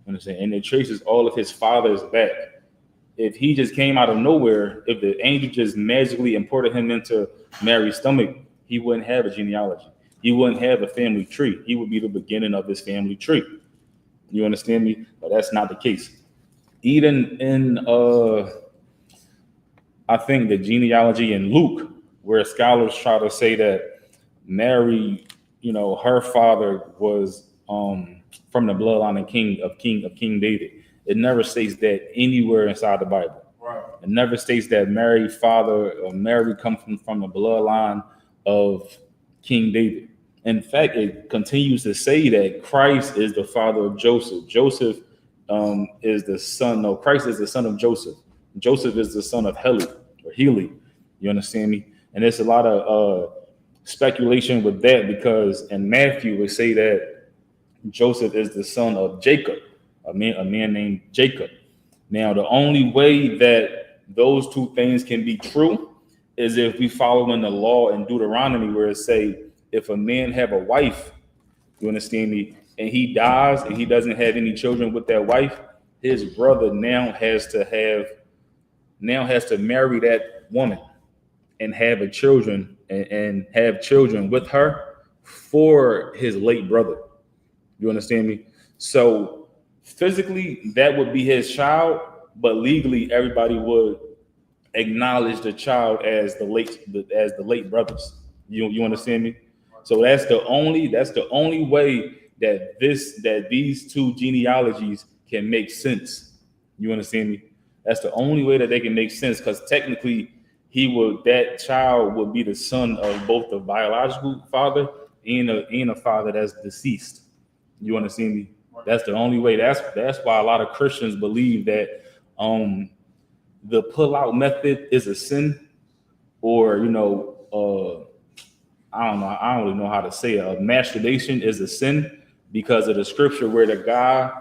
You understand? And it traces all of his fathers back. If he just came out of nowhere, if the angel just magically imported him into Mary's stomach, he wouldn't have a genealogy. He wouldn't have a family tree. He would be the beginning of his family tree. You understand me? But that's not the case. Even in, I think the genealogy in Luke, where scholars try to say that Mary, her father was from the bloodline of King David. It never states that anywhere inside the Bible. Right. It never states that Mary comes from the bloodline of King David. In fact, it continues to say that Christ is the father of Joseph. Joseph is the son. No, Christ is the son of Joseph. Joseph is the son of Heli. You understand me? And there's a lot of speculation with that because in Matthew we say that Joseph is the son of Jacob, a man named Jacob. Now, the only way that those two things can be true is if we follow in the law in Deuteronomy where it say, if a man have a wife You understand me? And he dies and he doesn't have any children with that wife, his brother now has to marry that woman and have a children and have children with her for his late brother. You understand me? So physically that would be his child, but legally everybody would acknowledge the child as the late brothers. You understand me? So that's the only way that these two genealogies can make sense. You understand me? That's the only way that they can make sense, because technically that child would be the son of both the biological father and a father that's deceased. You understand me? That's the only way. That's why a lot of Christians believe that the pull-out method is a sin, or I don't really know how to say it. Masturbation is a sin because of the scripture where the guy,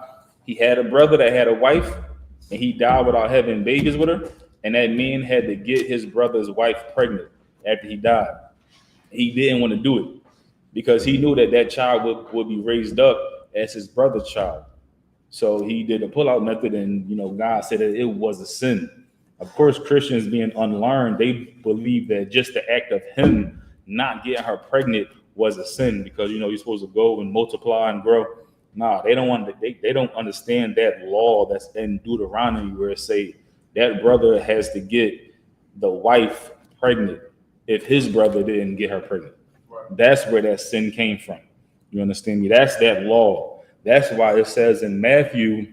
he had a brother that had a wife and he died without having babies with her, and that man had to get his brother's wife pregnant after he died. He didn't want to do it because he knew that child would be raised up as his brother's child. So he did the pull-out method, and God said that it was a sin. Of course, Christians being unlearned, they believe that just the act of him not getting her pregnant was a sin, because you're supposed to go and multiply and grow. Nah, they don't understand that law that's in Deuteronomy, where it say that brother has to get the wife pregnant if his brother didn't get her pregnant. That's where that sin came from. You understand me? That's that law. That's why it says in Matthew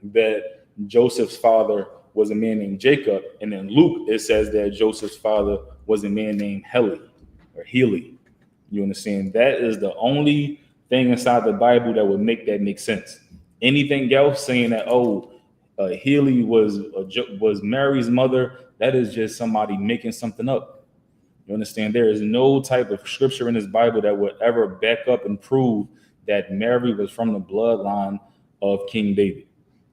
that Joseph's father was a man named Jacob, and in Luke it says that Joseph's father was a man named Heli or Healy. You understand? That is the only thing inside the Bible that would make that make sense. Anything else saying that Healy was Mary's mother, that is just somebody making something up. You understand? There is no type of scripture in this Bible that would ever back up and prove that Mary was from the bloodline of King David.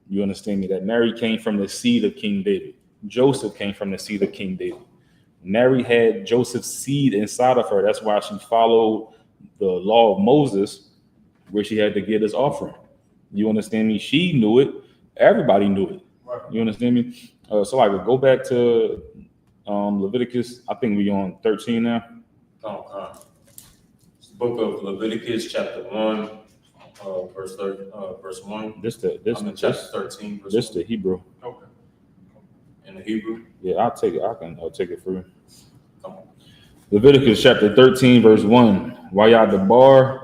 You understand me? That Mary came from the seed of King David. Joseph came from the seed of King David. Mary had Joseph's seed inside of her. That's why she followed the law of Moses, where she had to get his offering. You understand me? She knew it. Everybody knew it. You understand me? So I would go back to Leviticus. I think we on 13 now. Book of Leviticus, chapter 1, verse 1. I'm in chapter 13. This the Hebrew. Okay. In the Hebrew? Yeah, I'll take it. I'll take it for you. Come on. Leviticus chapter 13, verse 1. Wayadabar,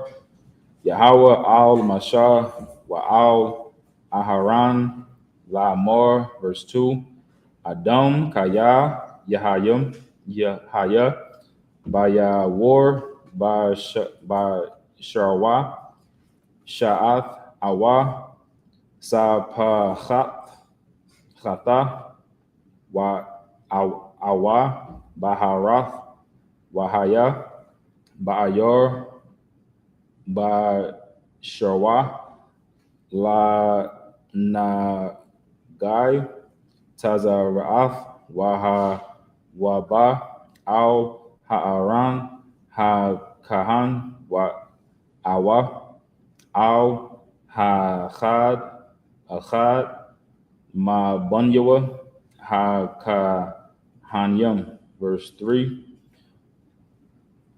Yahweh al Mashah, wa al Aharan, la Amor, verse 2. Adam, Kaya, Yahayim, Yahaya, Baya War, Ba Sharwa, Sha'ath, Awa, Sapachat, Chata, Wa Awa, Baharath, Wahaya, Ba'ayor, Ba Sharwa, La Nagai, Tazara'ath, Waba, Al Ha'aran, Ha-Kahan, Wa Awa, Al Ha-Chad, Achad, Ma Bunyawa, Ha-Kahanyam. Verse 3.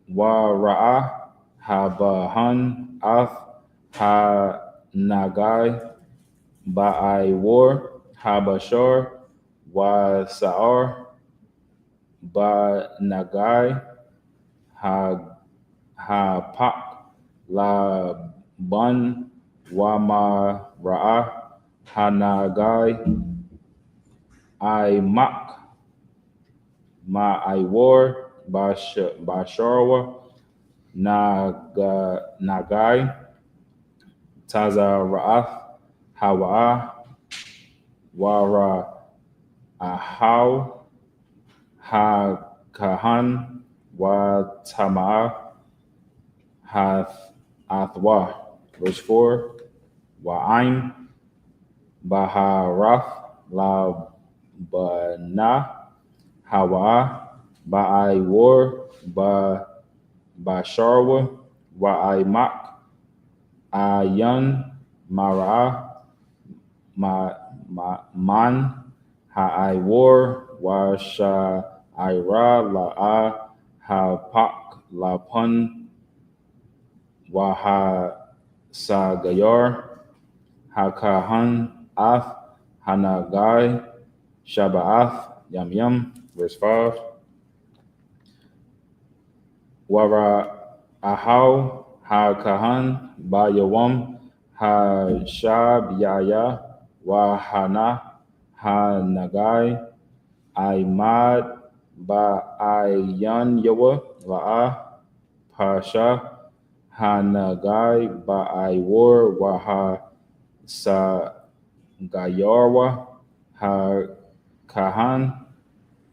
Wa Ra'ah, Ha-Bahan, Ath, Ha-Nagai, Ba'ai War, Ha-Bashar, Wa Sa'ar, Ba Nagai, Ha-Pak, La Bun, Wa Ma Ra'ah, Ha-Nagai, I.M.A.K, Ma I-War, Ba Sharwa, Nagai, Taza Ra'ath, Hawa, Wara Ahau, Ha-Kahan, Wa Tama, Ha-Athwa. Verse 4. Wa'aim, Baharath, La Bana, Hawa, Ba'ai War, Basharwa, Wa'ai Mak, Ayan Mara Man Ha'aiwar Washa Ira La'a Hapak Lapun Waha Sagayar Hakahan Ath Hanagai Shabaath Yam Yam. Verse 5. Wara Ahau Hakahan Bayawam Hashabyaya Wahana Hanagai Aimad Ba'ayan Yawa La'a Pasha Hanagai Ba'aiwar Waha Sagayarwa Hakahan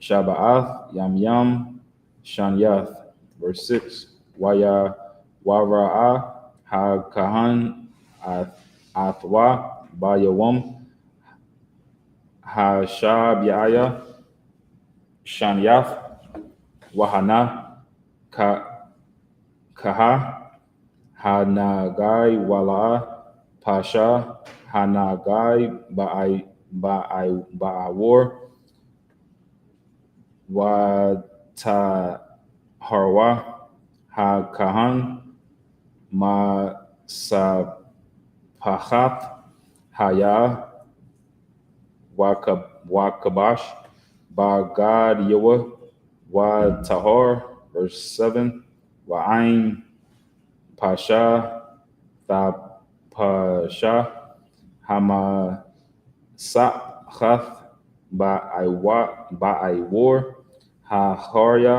Shabaath Yam Yam Shanyath. Verse 6. Waya Wara'a Hakahan Athwa Bayawam Hashabyaya Shanyath Wahana Kaha Hanagai Wala Pasha Hanagai Ba'awar Wata Harwa Hakahan Ma Sapachat Haya Wakabash Bagad Yawa Wa Tahor. Verse 7. Wa'ain Pasha Thapasha Hama Sachath Ba'aiwar Haharya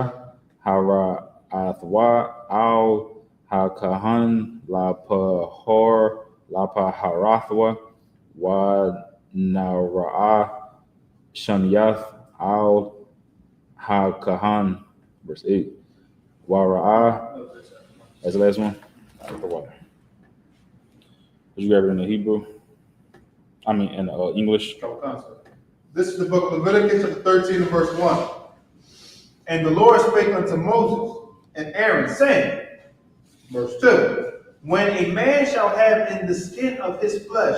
Hara Athwa Al Hakahan Lapahor Lapaharathwa Wa Nara'a Shamyath Al Hakahan. Verse 8. Wara'a. That's the last one. Did you grab it in the Hebrew? I mean, in English. This is the book of Leviticus, chapter 13, and verse 1. And the Lord spake unto Moses and Aaron, saying, verse 2, when a man shall have in the skin of his flesh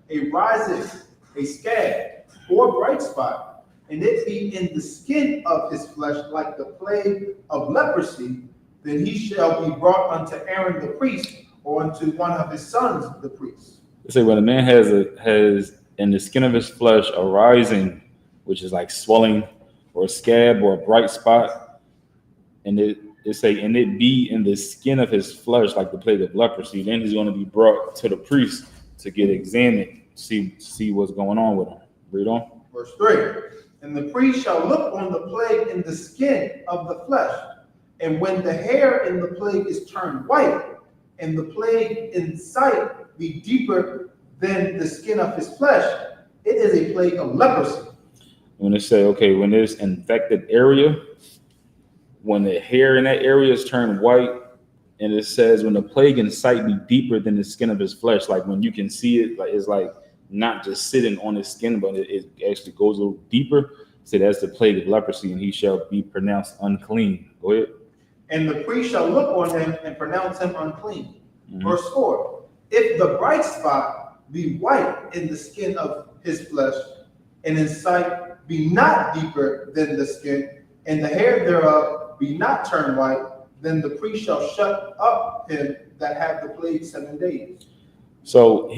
a rising, a scab, or bright spot, and it be in the skin of his flesh like the plague of leprosy, then he shall be brought unto Aaron the priest, or unto one of his sons the priest. They say when a man has in the skin of his flesh a rising, which is like swelling or a scab or a bright spot, and it be in the skin of his flesh like the plague of leprosy, then he's going to be brought to the priest to get examined, see what's going on with him. Read on. Verse 3. And the priest shall look on the plague in the skin of the flesh, and when the hair in the plague is turned white, and the plague in sight be deeper than the skin of his flesh, it is a plague of leprosy. When they say, okay, when there's infected area, when the hair in that area is turned white, and it says when the plague in sight be deeper than the skin of his flesh, like when you can see it, like it's like not just sitting on his skin, but it actually goes a little deeper. So that's the plague of leprosy, and he shall be pronounced unclean. Go ahead. And the priest shall look on him and pronounce him unclean. Verse 4. If the bright spot be white in the skin of his flesh, and in sight be not deeper than the skin, and the hair thereof be not turned white, then the priest shall shut up him that have the plague 7 days. So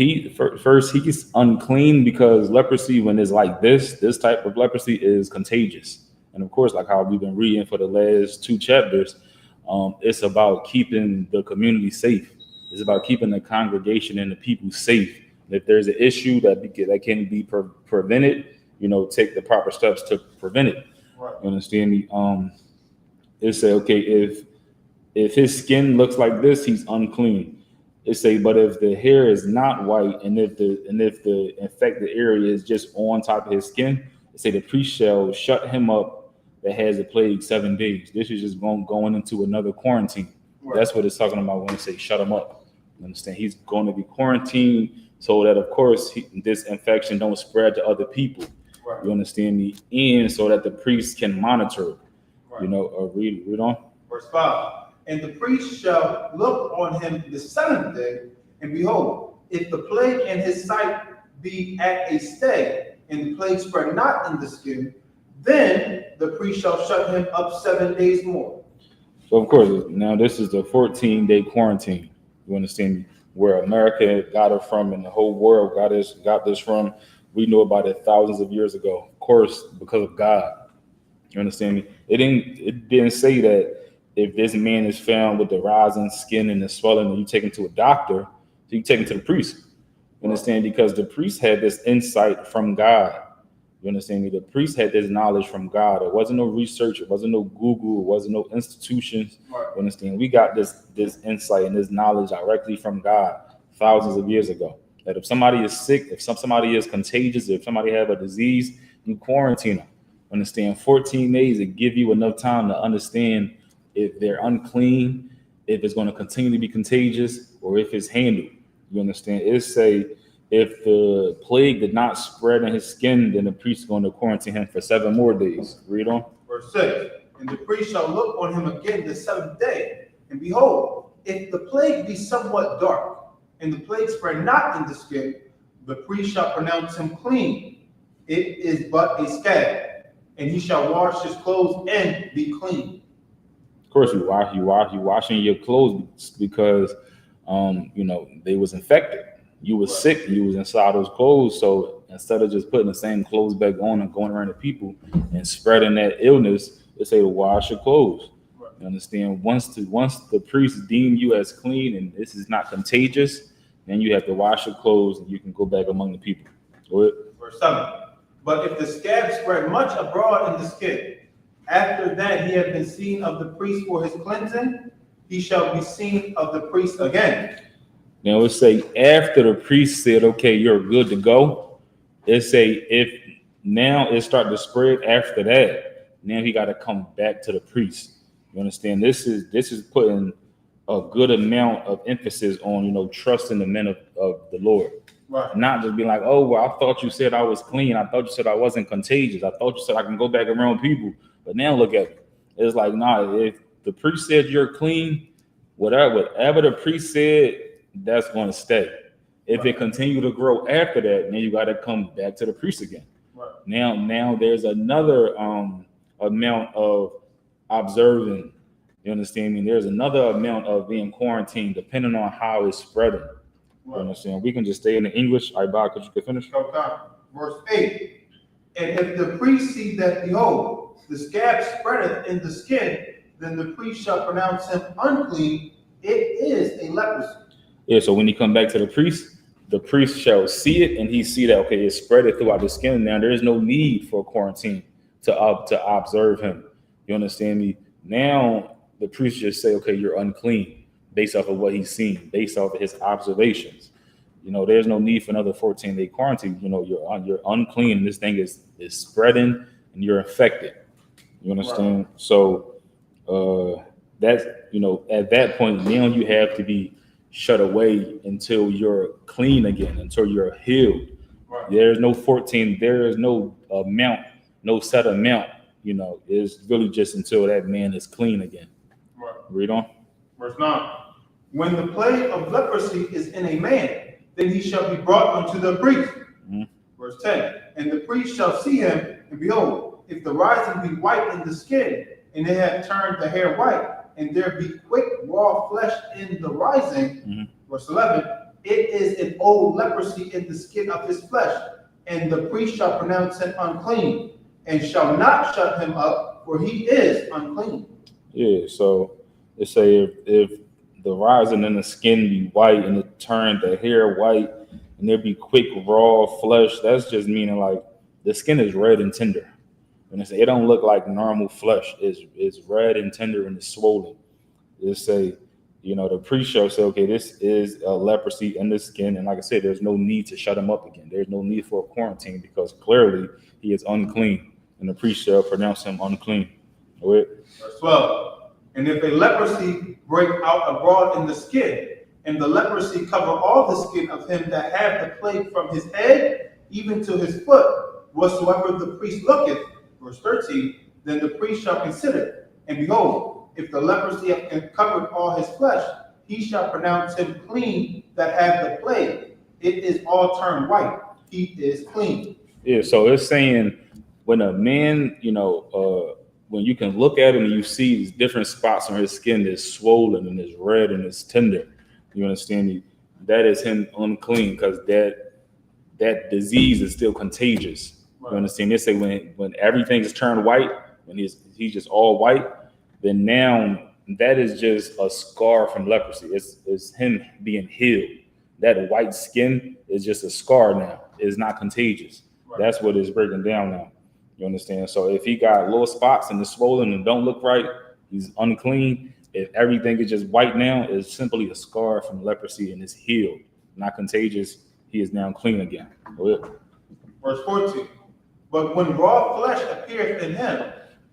first he's unclean because leprosy, when it's like this type of leprosy is contagious. And of course, like how we've been reading for the last 2 chapters, it's about keeping the community safe. It's about keeping the congregation and the people safe. And if there's an issue that can be prevented, take the proper steps to prevent it. Right. You understand me? It say, okay, if his skin looks like this, he's unclean. It say, but if the hair is not white, and if the infected area is just on top of his skin, it say the priest shall shut him up that has the plague 7 days. This is just going into another quarantine. Right. That's what it's talking about when it say shut him up. You understand? He's going to be quarantined so that, of course, this infection don't spread to other people. Right. You understand me? And so that the priest can monitor it. Right. Read on. Verse 5. And the priest shall look on him the 7th day, And behold, if the plague in his sight be at a stay, and the plague spread not in the skin, then the priest shall shut him up 7 days more. So of course, now this is the 14-day quarantine. You understand me? Where America got it from, and the whole world got this from. We know about it thousands of years ago. Of course, because of God. You understand me? It didn't say that if this man is found with the rising skin and the swelling, and you take him to a doctor, so you take him to the priest. You understand? Because the priest had this insight from God. You understand me? The priest had this knowledge from God. It wasn't no research. It wasn't no Google. It wasn't no institutions. Right. You understand? We got this insight and this knowledge directly from God thousands of years ago. That if somebody is sick, if somebody is contagious, if somebody have a disease, you quarantine them. Understand? 14 days, it give you enough time to understand if they're unclean, if it's going to continue to be contagious, or if it's handled. You understand? It say if the plague did not spread in his skin, then the priest is going to quarantine him for 7 more days. Read on. Verse 6, and the priest shall look on him again the 7th day, and behold, if the plague be somewhat dark, and the plague spread not in the skin, the priest shall pronounce him clean. It is but a scab, and he shall wash his clothes and be clean. Of course, you washing your clothes because they was infected. You was sick. You was inside those clothes. So instead of just putting the same clothes back on and going around to people and spreading that illness, they say to wash your clothes. Right. You understand? Once the priest deem you as clean and this is not contagious, then you have to wash your clothes and you can go back among the people. Go ahead. Verse 7, but if the scab spread much abroad in the skin, after that he have been seen of the priest for his cleansing, he shall be seen of the priest again. Now it say after the priest said, okay, you're good to go. It say if now it start to spread after that, now he got to come back to the priest. You understand? This is putting a good amount of emphasis on, trusting the men of the Lord. Right. Not just being like, oh, well, I thought you said I was clean. I thought you said I wasn't contagious. I thought you said I can go back around people. But now look at it. It's like, nah, if the priest said you're clean, whatever the priest said, that's going to stay. If it continue to grow after that, then you got to come back to the priest again. Right. Now there's another amount of observing. You understand me? There's another amount of being quarantined depending on how it's spreading. Right. You understand? We can just stay in the English. All right, Bob, could you finish? Okay. Verse 8, and if the priest see that, behold, the scab spreadeth in the skin, then the priest shall pronounce him unclean. It is a leprosy. Yeah, so when he come back to the priest shall see it, and he see that, okay, it's spread throughout the skin. Now there is no need for quarantine to observe him. You understand me? Now the priest just say, okay, you're unclean based off of what he's seen, based off of his observations. There's no need for another 14-day quarantine. You're unclean, and this thing is spreading, and you're infected. You understand? Right. So that's at that point now you have to be shut away until you're clean again, until you're healed. Right. There's no 14, there is no amount, no set amount, it's really just until that man is clean again. Right. Read on. Verse 9, when the plague of leprosy is in a man, then he shall be brought unto the priest. Mm-hmm. Verse 10, and the priest shall see him, and behold, if the rising be white in the skin, and they have turned the hair white, and there be quick raw flesh in the rising, mm-hmm. Verse 11, it is an old leprosy in the skin of his flesh, and the priest shall pronounce him unclean, and shall not shut him up, for he is unclean. Yeah, so it say if the rising in the skin be white, and it turn the hair white, and there be quick raw flesh, that's just meaning like the skin is red and tender. And it don't look like normal flesh. It's red and tender and it's swollen. It say, the priest shall say, okay, this is a leprosy in the skin. And like I said, there's no need to shut him up again. There's no need for a quarantine because clearly he is unclean. And the priest shall pronounce him unclean. Go ahead. Verse 12. And if a leprosy break out abroad in the skin, and the leprosy cover all the skin of him that have the plague from his head even to his foot, whatsoever the priest looketh, verse 13, then the priest shall consider, and behold, if the leprosy have covered all his flesh, he shall pronounce him clean that hath the plague. It is all turned white. He is clean. Yeah, so it's saying when a man, when you can look at him and you see these different spots on his skin that's swollen and is red and is tender, you understand me? That is him unclean because that disease is still contagious. You understand? They say when everything is turned white, when he's just all white, then now that is just a scar from leprosy. It's him being healed. That white skin is just a scar now. It's not contagious. That's what it's breaking down now. You understand? So if he got little spots and it's swollen and don't look right, he's unclean. If everything is just white now, it's simply a scar from leprosy and it's healed, not contagious. He is now clean again. Verse 14. But when raw flesh appeareth in him,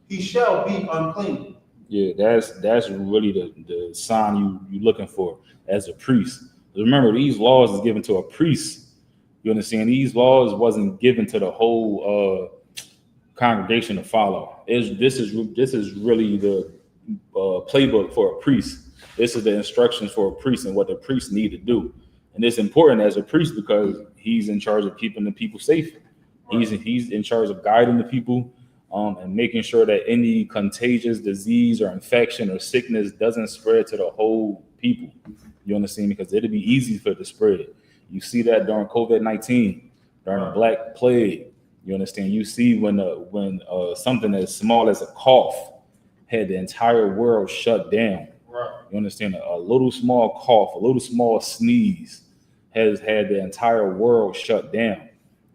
he shall be unclean. Yeah, that's really the sign you looking for as a priest. Remember, these laws is given to a priest. You understand? These laws wasn't given to the whole congregation to follow. This is really the playbook for a priest. This is the instructions for a priest and what the priest need to do. And it's important as a priest because he's in charge of keeping the people safe. He's in charge of guiding the people and making sure that any contagious disease or infection or sickness doesn't spread to the whole people. You understand? Because it'll be easy for it to spread. You see that during COVID-19, during the Black Plague. You understand? You see when something as small as a cough had the entire world shut down. You understand? A little small cough, a little small sneeze has had the entire world shut down.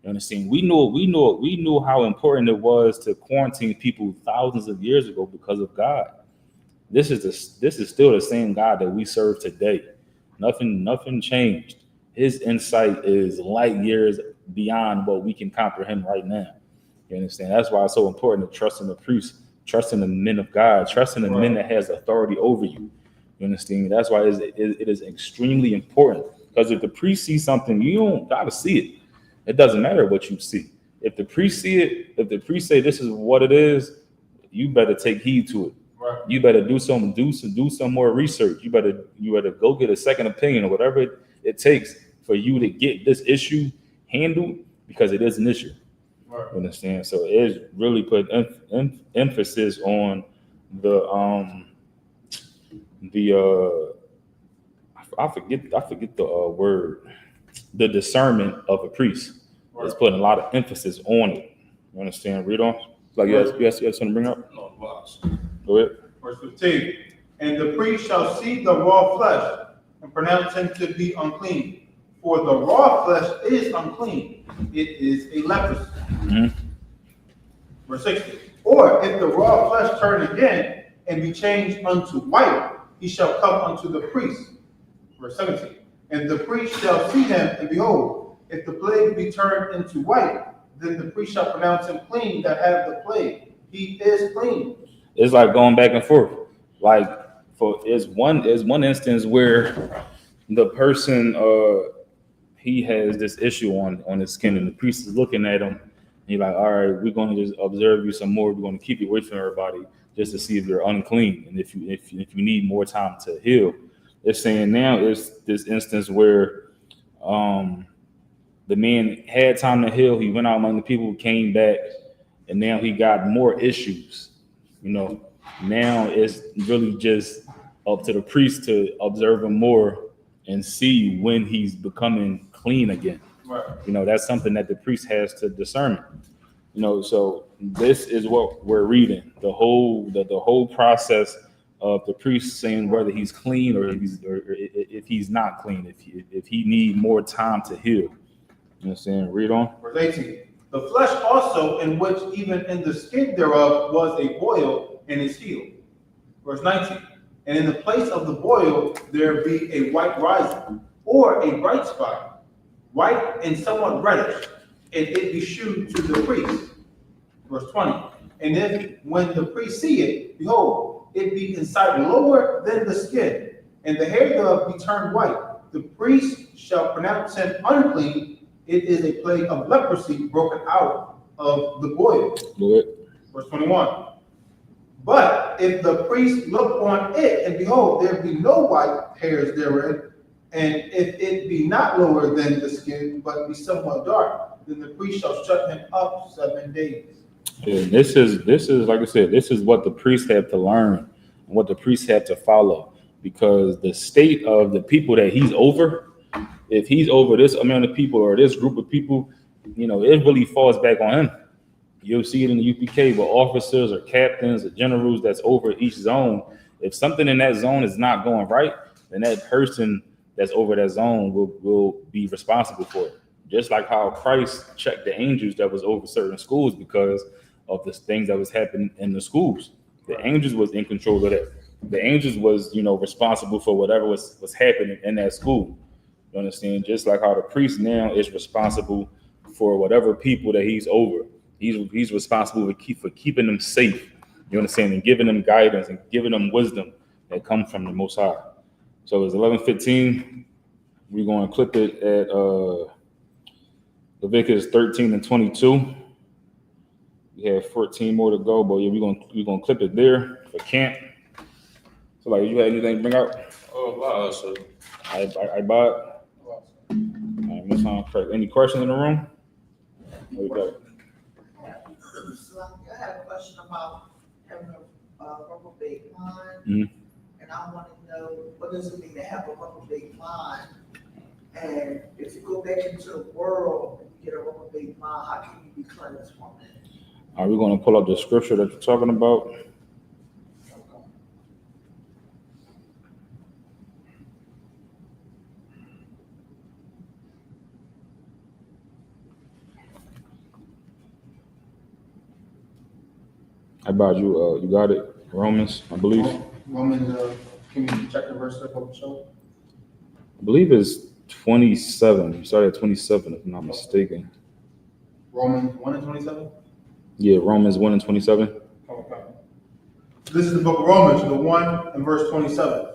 You understand? We knew how important it was to quarantine people thousands of years ago because of God. This is still the same God that we serve today. Nothing changed. His insight is light years beyond what we can comprehend right now. You understand? That's why it's so important to trust in the priest, trust in the men of God, trust in the men that has authority over you. You understand? That's why it is extremely important. Because if the priest sees something, you don't gotta see it. It doesn't matter what you see. If the priest see it, if the priest say this is what it is, you better take heed to it. You better do some more research. You better go get a second opinion or whatever it takes for you to get this issue handled because it is an issue. You understand? So it really put emphasis on I forget the word, the discernment of a priest. It's putting a lot of emphasis on it. You understand? Read on. Like you have something to bring up? No, boss. Go ahead. Verse 15. And the priest shall see the raw flesh and pronounce him to be unclean. For the raw flesh is unclean. It is a leprosy. Mm-hmm. Verse 16. Or if the raw flesh turn again and be changed unto white, he shall come unto the priest. Verse 17. And the priest shall see him, and behold, if the plague be turned into white, then the priest shall pronounce him clean that hath the plague. He is clean. It's like going back and forth. Like is one instance where the person he has this issue on his skin, and the priest is looking at him. And he's like, all right, we're going to just observe you some more. We're going to keep you away from everybody just to see if you're unclean and if you need more time to heal. It's saying now it's this instance where the man had time to heal. He went out among the people, came back, and now he got more issues. Now it's really just up to the priest to observe him more and see when he's becoming clean again. That's something that the priest has to discern. So this is what we're reading. The whole process of the priest saying whether he's clean or if he's not clean, if he need more time to heal. You know what I'm saying? Read on. Verse 18. The flesh also, in which even in the skin thereof was a boil, and is healed. Verse 19. And in the place of the boil there be a white rising, or a bright spot, white and somewhat reddish, and it be shewed to the priest. Verse 20. And if when the priest see it, behold, it be in sight lower than the skin, and the hair thereof be turned white, the priest shall pronounce him unclean. It is a plague of leprosy broken out of the boil. Go ahead. Verse 21. But But if the priest look on it, and behold, there be no white hairs therein, and if it be not lower than the skin, but be somewhat dark, then the priest shall shut him up 7 days. Yeah, this is like I said, this is what the priests have to learn and what the priests have to follow, because the state of the people that he's over, if he's over this amount of people or this group of people, it really falls back on him. You'll see it in the UPK with officers or captains or generals that's over each zone. If something in that zone is not going right, then that person that's over that zone will be responsible for it. Just like how Christ checked the angels that was over certain schools because of the things that was happening in the schools. The angels was in control of that. The angels was, responsible for whatever was happening in that school. You understand? Just like how the priest now is responsible for whatever people that he's over. He's responsible for keeping them safe. You understand? And giving them guidance and giving them wisdom that comes from the Most High. So it's 11:15. We're going to clip it at Leviticus 13 and 22. We have 14 more to go, but yeah, we're gonna clip it there for camp. So like, you had anything to bring out? Oh, wow. So I bought. All right, Miss Hahn, correct. Any questions in the room? What we got? I have a question about having a reprobate mind, and I want to know, what does it mean to have a reprobate mind? And if you go back into the world and you get a reprobate mind, how can you be cleansed from it? Are we going to pull up the scripture that you're talking about? I bought you. You got it. Romans, I believe. Romans, can you check the verse up on the show? I believe it's 27. You started at 27, if I'm not mistaken. Romans 1 and 27? Yeah, Romans 1 and 27. Okay. This is the book of Romans, the 1 and verse 27.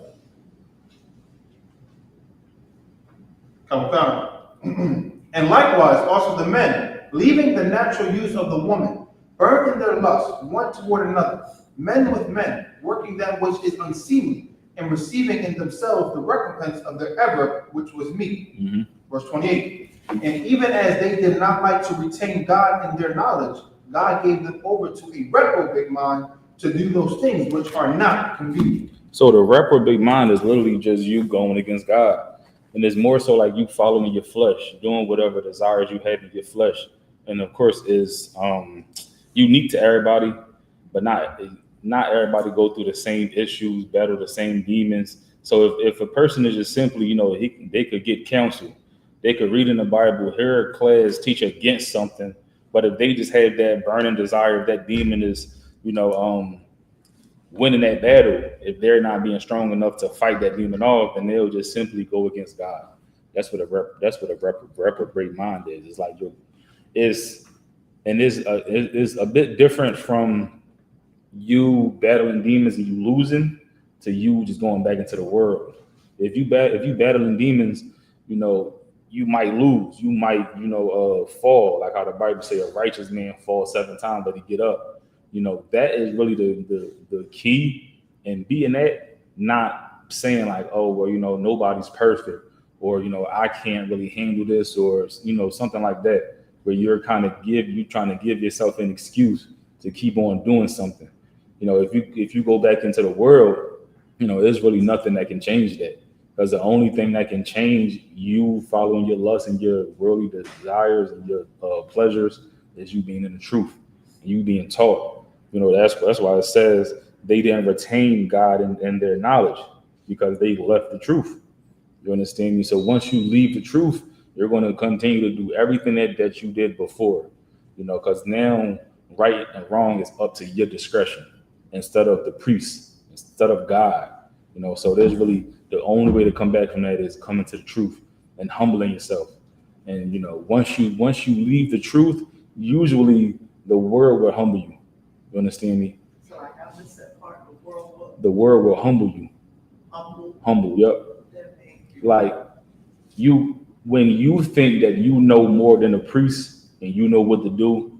Come found. And likewise also the men, leaving the natural use of the woman, burnt in their lust one toward another, men with men, working that which is unseemly, and receiving in themselves the recompense of their error, which was meat. Verse 28. And even as they did not like to retain God in their knowledge, God gave them over to a reprobate mind to do those things which are not convenient. So the reprobate mind is literally just you going against God. And it's more so like you following your flesh, doing whatever desires you have in your flesh. And of course is unique to everybody, but not everybody go through the same issues, battle the same demons. So if a person is just simply, they could get counsel. They could read in the Bible, hear a class teach against something. But if they just have that burning desire, if that demon is, winning that battle, if they're not being strong enough to fight that demon off, then they'll just simply go against God. That's what a reprobate mind is. It's like it's a bit different from you battling demons and you losing to you just going back into the world. If you battling demons, you might lose. You might, fall, like how the Bible say a righteous man falls 7 times, but he get up. That is really the key in being that, not saying like, oh, well, nobody's perfect, or, I can't really handle this, or, something like that, where you're trying to give yourself an excuse to keep on doing something. If you go back into the world, there's really nothing that can change that. Because the only thing that can change you following your lusts and your worldly desires and your pleasures is you being in the truth, and you being taught. That's why it says they didn't retain God in their knowledge, because they left the truth. You understand me? So once you leave the truth, you're going to continue to do everything that you did before. Because now right and wrong is up to your discretion instead of the priest, instead of God. So there's really the only way to come back from that is coming to the truth and humbling yourself. And once you leave the truth, usually the world will humble you. You understand me? So like I missed that part, the world will humble you. Humble, yep. Like when you think that you know more than a priest and you know what to do,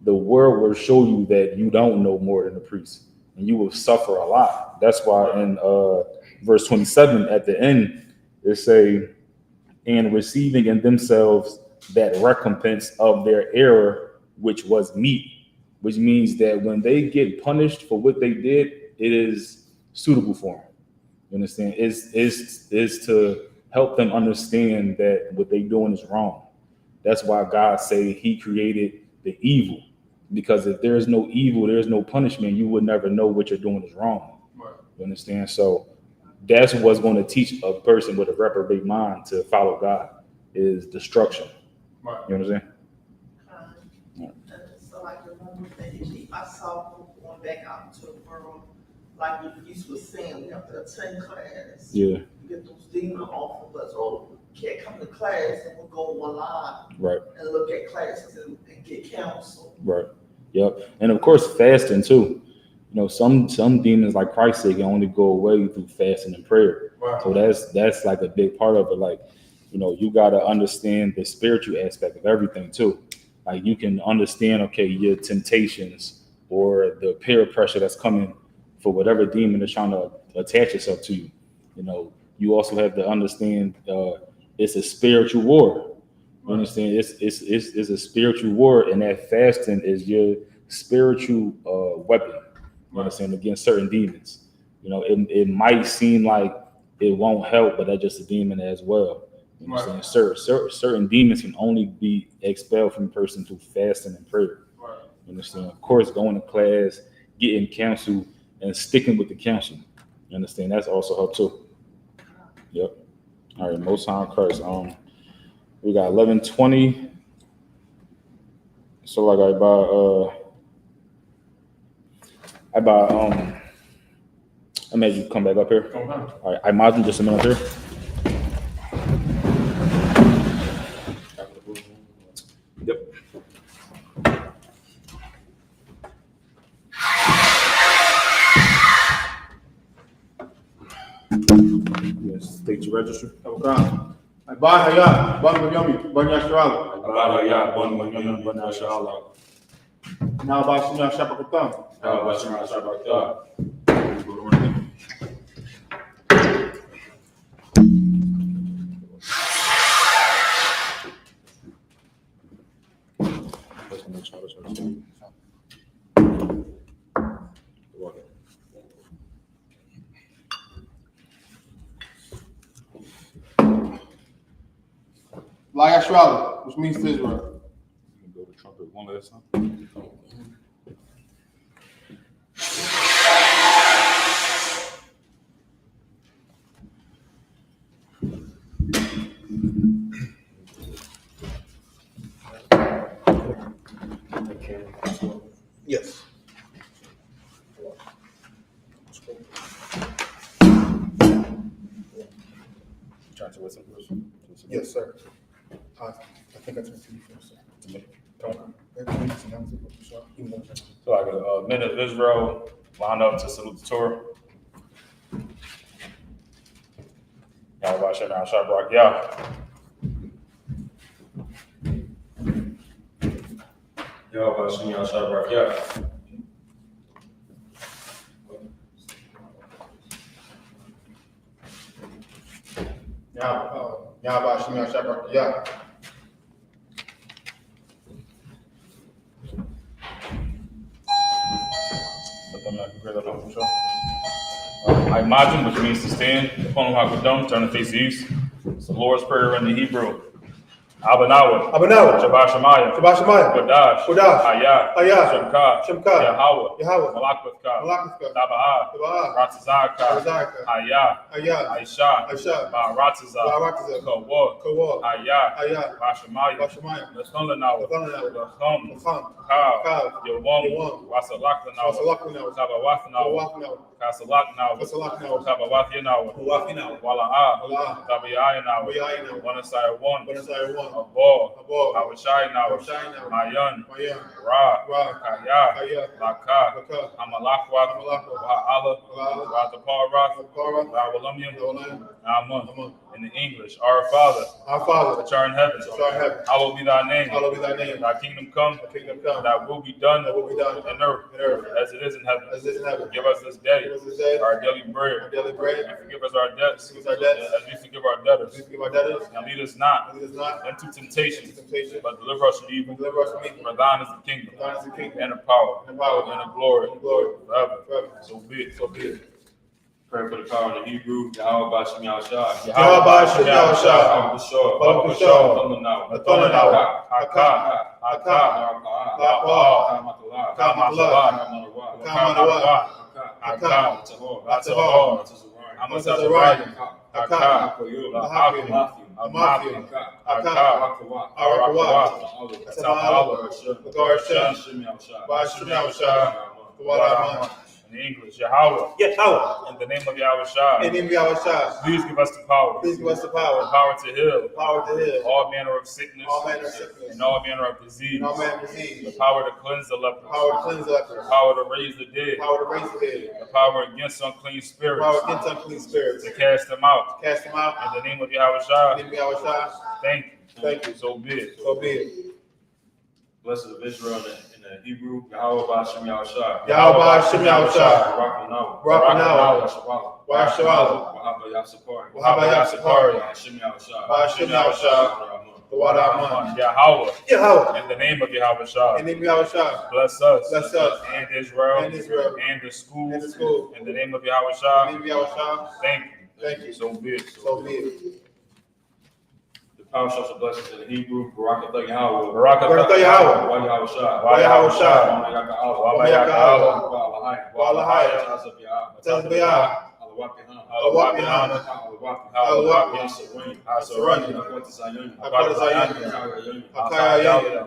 the world will show you that you don't know more than a priest. and you will suffer a lot. That's why in verse 27 at the end, it say, and receiving in themselves that recompense of their error, which was meet, which means that when they get punished for what they did, it is suitable for them. You understand? Is to help them understand that what they're doing is wrong. That's why God say he created the evil, because if there is no evil, there is no punishment. You would never know what you're doing is wrong. Right. You understand? So that's what's going to teach a person with a reprobate mind to follow God is destruction. Right. You know what I'm saying? So like the one thing I saw going back out into the world, like you was saying, we have to attend class. Yeah. You get those demons off of us, or can't come to class and we'll go online Right. and look at classes and get counsel. Right. Yep. And of course, fasting too. You know, some demons, like Christ said, can only go away through fasting and prayer. Right. So that's like a big part of it. Like, you know, you got to understand the spiritual aspect of everything too. Like you can understand, okay, your temptations or the peer pressure that's coming for whatever demon is trying to attach itself to you. You know, you also have to understand it's a spiritual war. You understand? It's a spiritual war, and that fasting is your spiritual weapon. You understand? Against certain demons. You know, it might seem like it won't help, but that's just a demon as well. You understand? Certain demons can only be expelled from a person through fasting and prayer. You understand? Of course, going to class, getting counsel, and sticking with the counsel. You understand? That's also help too. Yep. All right, Most High Christ. We got 11:20. So like I made you come back up here. All right, I imagine just a minute here. Yep. Yes, state your register. Abahaya, Banyamin, Banyashrala. Abahaya, Ban SHALAM. Now Bashina Shapakutam. Yashrala, which means to Israel. Go to trumpet one last time. Yes. Yes, sir. I think I turned to you first, sir. So like a men of Israel line up to salute the Torah. Yahweh Shem Shabrak Yah. Yahweh Shem Shabrak Yah. Yahweh Shem Shabrak Yah. I imagine, which means to stand. Upon Hakadam, turn to face the east. It's the Lord's Prayer in the Hebrew. Abanawa. Shabbat Shemayim. Kodash. Hayah. I.S.U.P.K. Yahweh. Malakwathka. Taba'ah. Ratzazaka. Hayah. I.S.U.P.K. Ba'aratzazah. Kawah. Hayah. Bashamayim. Lashonlanawa. Lachom. Kav. Yawam. Wasalakanawa. Tabawathanawa. Kasalakanawa. Tabawathanawa. Wala'ah. Tabayayanawa. Wanasaya one. Abor, Awashai now, Mayan, Ra, Kaya, Laka, Amalakwa, Wa'ala, Ratapara, Wawalumium, Amun. In the English, Our Father, Our Father, which art in heaven, which art in heaven, hallowed be thy name. hallowed be thy name. Thy kingdom come, Thy kingdom come. thy will be done Thy will be done in earth as it is in heaven. as it is in heaven. Give us this day Give us this day our daily our bread, daily bread. and forgive us our debts Forgive us our debts. as we forgive our debtors. We forgive our debtors. And lead us not Lead us not into temptation, temptation, but deliver us from evil. deliver us from evil. For thine is the kingdom, Thine is the kingdom, and the power, and the power, and the glory, and the glory, forever. forever. So be it. So be it. Pray for the power in the Hebrew. Yahweh Shem Yahushua. Yahweh Shem Yahushua. Yahweh Bashar. Baruch Bashar. Thundernow. Thundernow. Haka, Haka, La'ah. Kamalah, Kamalah. Haka, Latahor. Amasazariah, Haka. Hakoyul, Amafi, Haka, Arakawa, Katamalah, Bagar Shem Yahushua. Shem Yahushua. Wadaman. In English, Yahweh, Yahweh. in the name of Yahushua, In the name of Yahushua. please give us the power, Please give us the the power. power to heal Power to heal. all manner of sickness, All manner of sickness. and all manner of disease, And all manner of the disease. power to cleanse the lepers, Power to cleanse the lepers. the power to raise the dead, Power to raise the dead. the power against unclean spirits, Power against unclean spirits. to cast them out. Cast them out. In the name of In the Yahushua, name of Yahushua. thank you. Thank you. So be it. So be it. Blessed of Israel in the Hebrew. Yahweh Shem Yahushua. Yahweh Shem Yahushua. Barakanaw. Barakanaw. Yahshua. Yahshua. Wahaba Yahsapari. Wahaba Yahsapari. Shem Yahushua. Shem Yahushua. The water Aman. Yahweh, Yahweh. in the name of Yahushua, In the name of Yahushua. bless us, Bless us. and Israel, And Israel. and the school, And the school. in the name of In the Yahushua, name of Yahushua. thank you. Thank you. So be it. So be it. The power shows the blessings in the Hebrew. Barakatah Yahweh. Barakatah Yahweh. Wa Yahushua. Wa Yahushua. Wa Yaka Allah. Wa Yaka Allah. Wa Alahai. Wa Alahai. Tazabiyah. Tazabiyah. Alawakihan. Alawakihan. Alawakihan. Alawakihan. Asarani. Akwati Zayoni. Akwati Zayoni. Akaya Yahweh.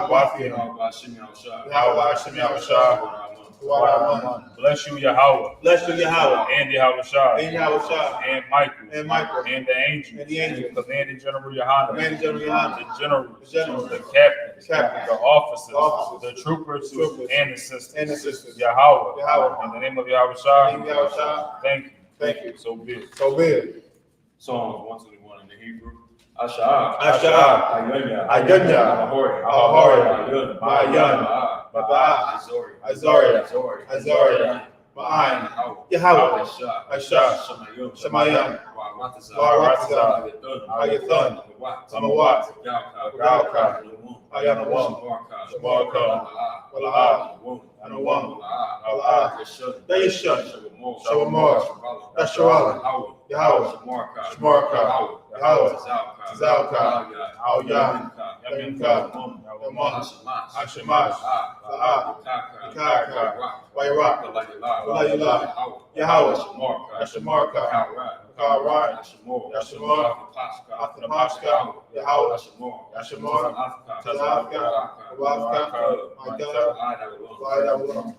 Wafi. Yahweh Shem Yahushua. Yahweh Shem Yahushua. Water Aman. Bless you, Yahweh, Bless you, Yahweh. and Yahushua, In Yahushua. and Michael, And Michael. and the angels, And the angels. Commanding General YAHANNA, Commanding General YAHANNA. the generals, The generals. the captains, The captains. the officers, The officers. the troopers, Troopers. and the sisters. And the sisters. Yahweh, Yahweh. in the name of In the name Yahushua, of Yahushua. thank you. Thank you. So be it. So be it. Psalms 121 in the Hebrew. Asha. Asha. Ayunya. Ayunya. Ahori. Ahori. Ayun. Ayun. Ba'a. Azori. Azori. Azori. Azori. Ma'ayin. Yahweh. Yahweh. Asha. Asha. Shemayim. Shemayim. Wa'ratazah. Wa'ratazah. Ayatun. Ayatun. Amawat. Amawat. Yawka. Yawka. Ayanumun. Ayanumun. Shamarka. Shamarka. Wala'ah. Wala'ah. Anuwan. Wala'ah. Yeshun. Yeshun. Shawamor. Yahshua. Yahweh. Shamarka. Shamarka. Yahweh. Tazalka. Tazalka. Al-Yah. Yaminka. Yamin. Yamin. Hashemash. Hashemash. La'ah. Yukaka. Wayrak. Walayila. Yahweh. Yashamarka. Kalrai. Yashimor. Athapashka. Yahweh. Yashimor. Tazafka. Wafka. My God.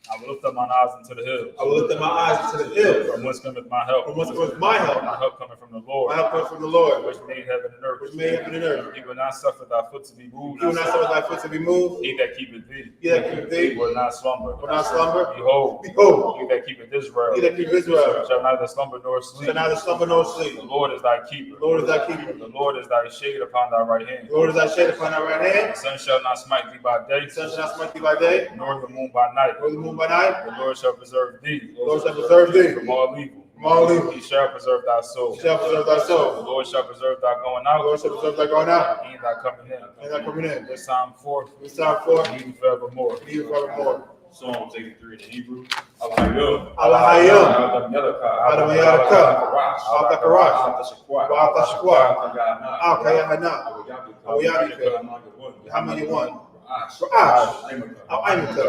I will lift up mine eyes into the hills. I will lift up my eyes to the hills. From whence cometh my help? From whence cometh my help? My help coming from the Lord, My help comes from the Lord, which made heaven and earth. which made heaven and earth. He will not suffer thy foot to be moved. He will not suffer thy foot to be moved. He that keepeth thee, He that keepeth he thee will not slumber. will not slumber. Behold, Behold, he that keepeth Israel, he that keepeth Israel shall neither slumber nor sleep. shall neither slumber nor sleep. The Lord is thy keeper. The Lord is thy keeper. The Lord is thy shade upon thy right hand. The Lord is thy shade upon thy right hand. The sun shall not smite thee by day, The sun shall not smite thee by day, nor the moon by night. nor the moon by night. The Lord shall preserve thee. The Lord shall preserve thee from all evil. from all evil. He shall preserve thy soul. He shall preserve thy The soul. Lord shall preserve thy going The out, Lord shall preserve thy going out and thy coming in. and thy coming in. This time forth, This time forth, even forevermore. and even forevermore. Psalms 83 in the Hebrew. Al-Hayyum. Al-Hayyum. Adam Yadaka. Adam Yadaka. Al-Takarash. Al-Takarash. Al-Tashakwa. Al-Tashakwa. Al-Kayahana. Al-Kayahana. Al-Yabika. Yahaman. Ra'ash. Ra'ash. Al-Aimika.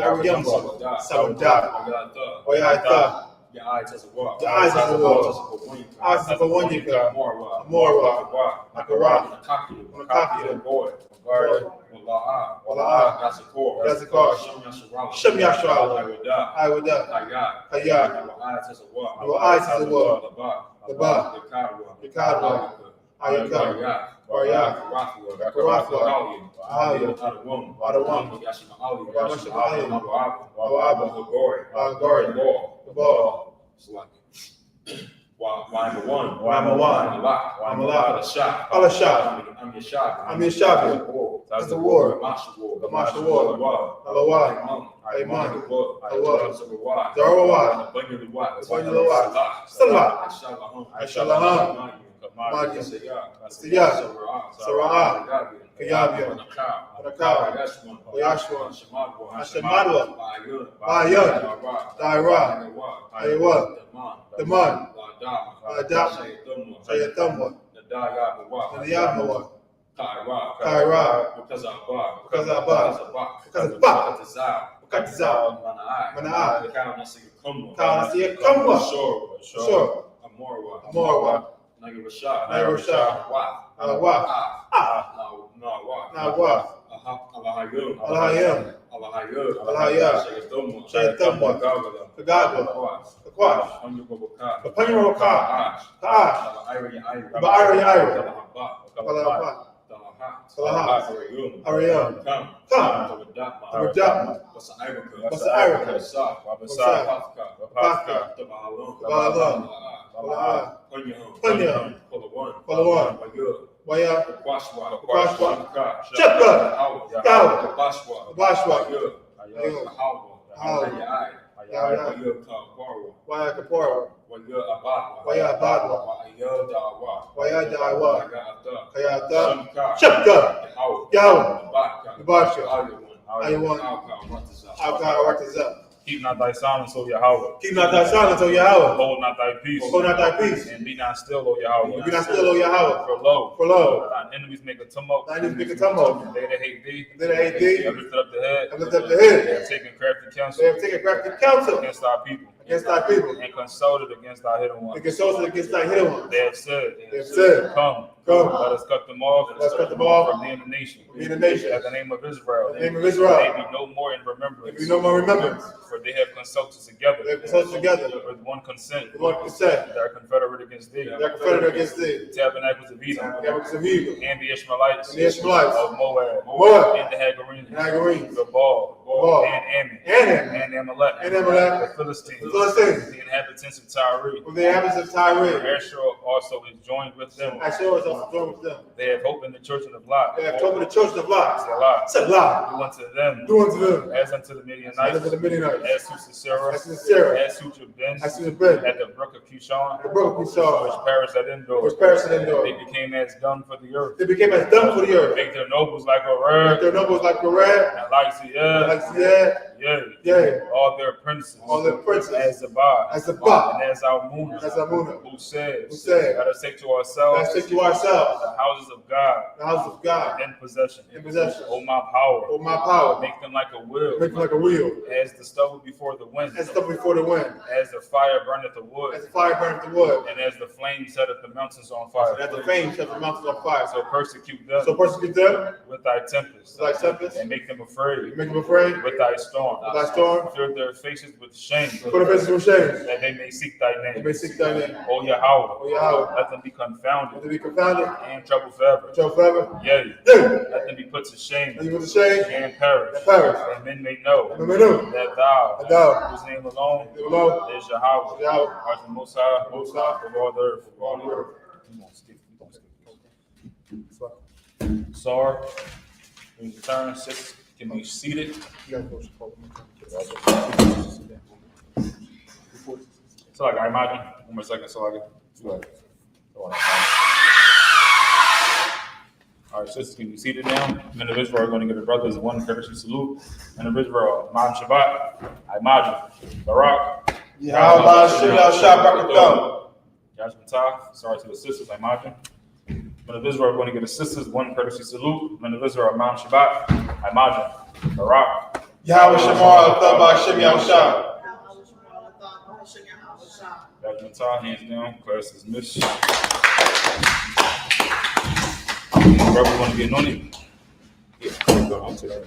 Al-Yamma. Sabadah. Oyatha. Your eyes as a walk. Your eyes as a walk. Eyes as a wanyika. Morwa. Morwa. Akara. Nakaki. Nakaki. Boy. Guard. Wala'ah. Wala'ah. Yasakor. Yasakor. Shem Yasharal. Shem Yasharal. Ayudah. I would die. Hayat. Hayat. Your eyes as a walk. Your eyes as a walk. Laba. Laba. Yakadwa. Yakadwa. Ayaka. Baryak. Rathwa. Rathwa. Ahaya. Adawum. Adawum. Yashima'ali. Yashima'ali. Abu Abu Abu. Gori. Gori. Ball. The ball. Select. Why I'm the one. Why I'm the one. I'm a lot. Why I'm a lot. shot. I'm a shot. I'm your shot. I'm your shot. That's the war. Masha war. The Masha war. Alawah. Ayman. Alawah. Zarawah. Abanyalawah. Salah. I.S.U.P.K. Madi. Siyah. Sara'ah. Kayabia. Panakawa. Y.A.H.U.P.K. Hashemadwa. Ba'ayun. Da'ira. Aywa. Daman. Adama. Shayatamwa. Nadiyabawa. Kaira. Because of Ba. Katazal. Mana'ah. Kaunasiya Kumwa. Sure. Amorwa. Nagirashah. Alawah. Nawah. Alahayam. Alahayah. Shayatamwa. Kagagwa. Kakwash. Kapanyarokah. Ka'ash. Ba'ari. Kalahah. Kalahah. Ariyam. Kam. Tawaddatma. Basa'irika. Wabasa. Wapaka. Tabahalam. Kalahah. Punya. Palawan. Waya. Kwashwa. Chepka. Yawa. Bashwa. Waya Kapora. Waya Abadwa. Waya Dawa. Kayata. Chepka. Yawa. Basha. Ayawan. Alka. Keep not thy silence, O Yahweh. Keep not thy silence, O Yahweh. Hold not thy peace. Hold not thy peace. And be not still, O Yahweh. Be not still, O Yahweh. For lo, thine enemies make a tumult. Thine enemies make a tumult. They that hate thee. They that hate thee. Have lifted up the head. Have lifted up the head. They have taken crafty counsel. They have taken crafty counsel against thy people. Against thy people. And consulted against thy hidden ones. And consulted against thy hidden ones. They have said. Come. Let us cut them off. Let us cut them off. From being a nation. Being a nation. At the name of Israel. The name of Israel. They be no more in remembrance. They be no more remembrance. For they have consulted together. They have consulted together. With one consent. With one consent. They are confederate against thee. They are confederate against thee. The tabernacles of Edom. The tabernacles of Edom. And the Ishmaelites. And the Ishmaelites. Of Moab. Moab. And the Hagarenes. And Hagarenes. The Baal. And Ammon. And Amalek. And Amalek. The Philistines. The Philistines. The inhabitants of Tyre. With the inhabitants of Tyre. Asher also is joined with them. Asher is also joined with them. They have hope in the children of Lot. They have hope in the children of Lot. Selah. Selah. Do unto them. Do unto them. As unto the Midianites. As unto the Midianites. As to Sisera. As to Sisera. As to Jabin. As to Jabin. At the brook of Kishon. The brook of Kishon. Which perished at Endor. Which perished at Endor. They became as dung for the earth. They became as dung for the earth. Make their nobles like a rare. Make their nobles like a rare. And like Seah. Like Seah. Yea. All their princes. All their princes. As Zabah. As Zabah. And as Almunah. As Almunah. Who said. Let us take to ourselves. Let us take to ourselves. The houses of God. The houses of God. In possession. In possession. O my power. O my power. Make them like a wheel. Make them like a wheel. As the stubble before the wind. As the stubble before the wind. As the fire burneth the wood. As the fire burneth the wood. And as the flame setteth the mountains on fire. And as the flame setteth the mountains on fire. So persecute them. With thy tempest. With thy tempest. And make them afraid. Make them afraid. With thy storm. With thy storm. Fill their faces with shame. Fill their faces with shame. That they may seek thy name. They may seek thy name. O Yahweh. O Yahweh. Let them be confounded. Let them be confounded. And trouble forever. Trouble forever. Yea. Yea. Let them be put to shame. Let them be put to shame. And perish. And perish. And men may know. And men may know. That thou. Whose name alone. Is Yahweh. Art the most high. Most high. Of all the earth. Of all the earth. Sar. When you turn, sis can be seated. So like I imagine, 1 more second, so I get all right, sisters, can you see it now? Men of Israel are going to give the brothers one courtesy salute. Men of Israel, Imam Shabbat, I imagine, Barak, Yahweh, Shabbat, Jasmine Taf, sorry to the sisters, I imagine. Men of Israel are going to give the sisters one courtesy salute. Men of Israel, Imam Shabbat, I imagine, Barak, Yahweh Shamar, Thabah, Shem Yahushua. Jasmine Taf, hands down, class is missed. Brother, want to get on it? Yeah, go on to that.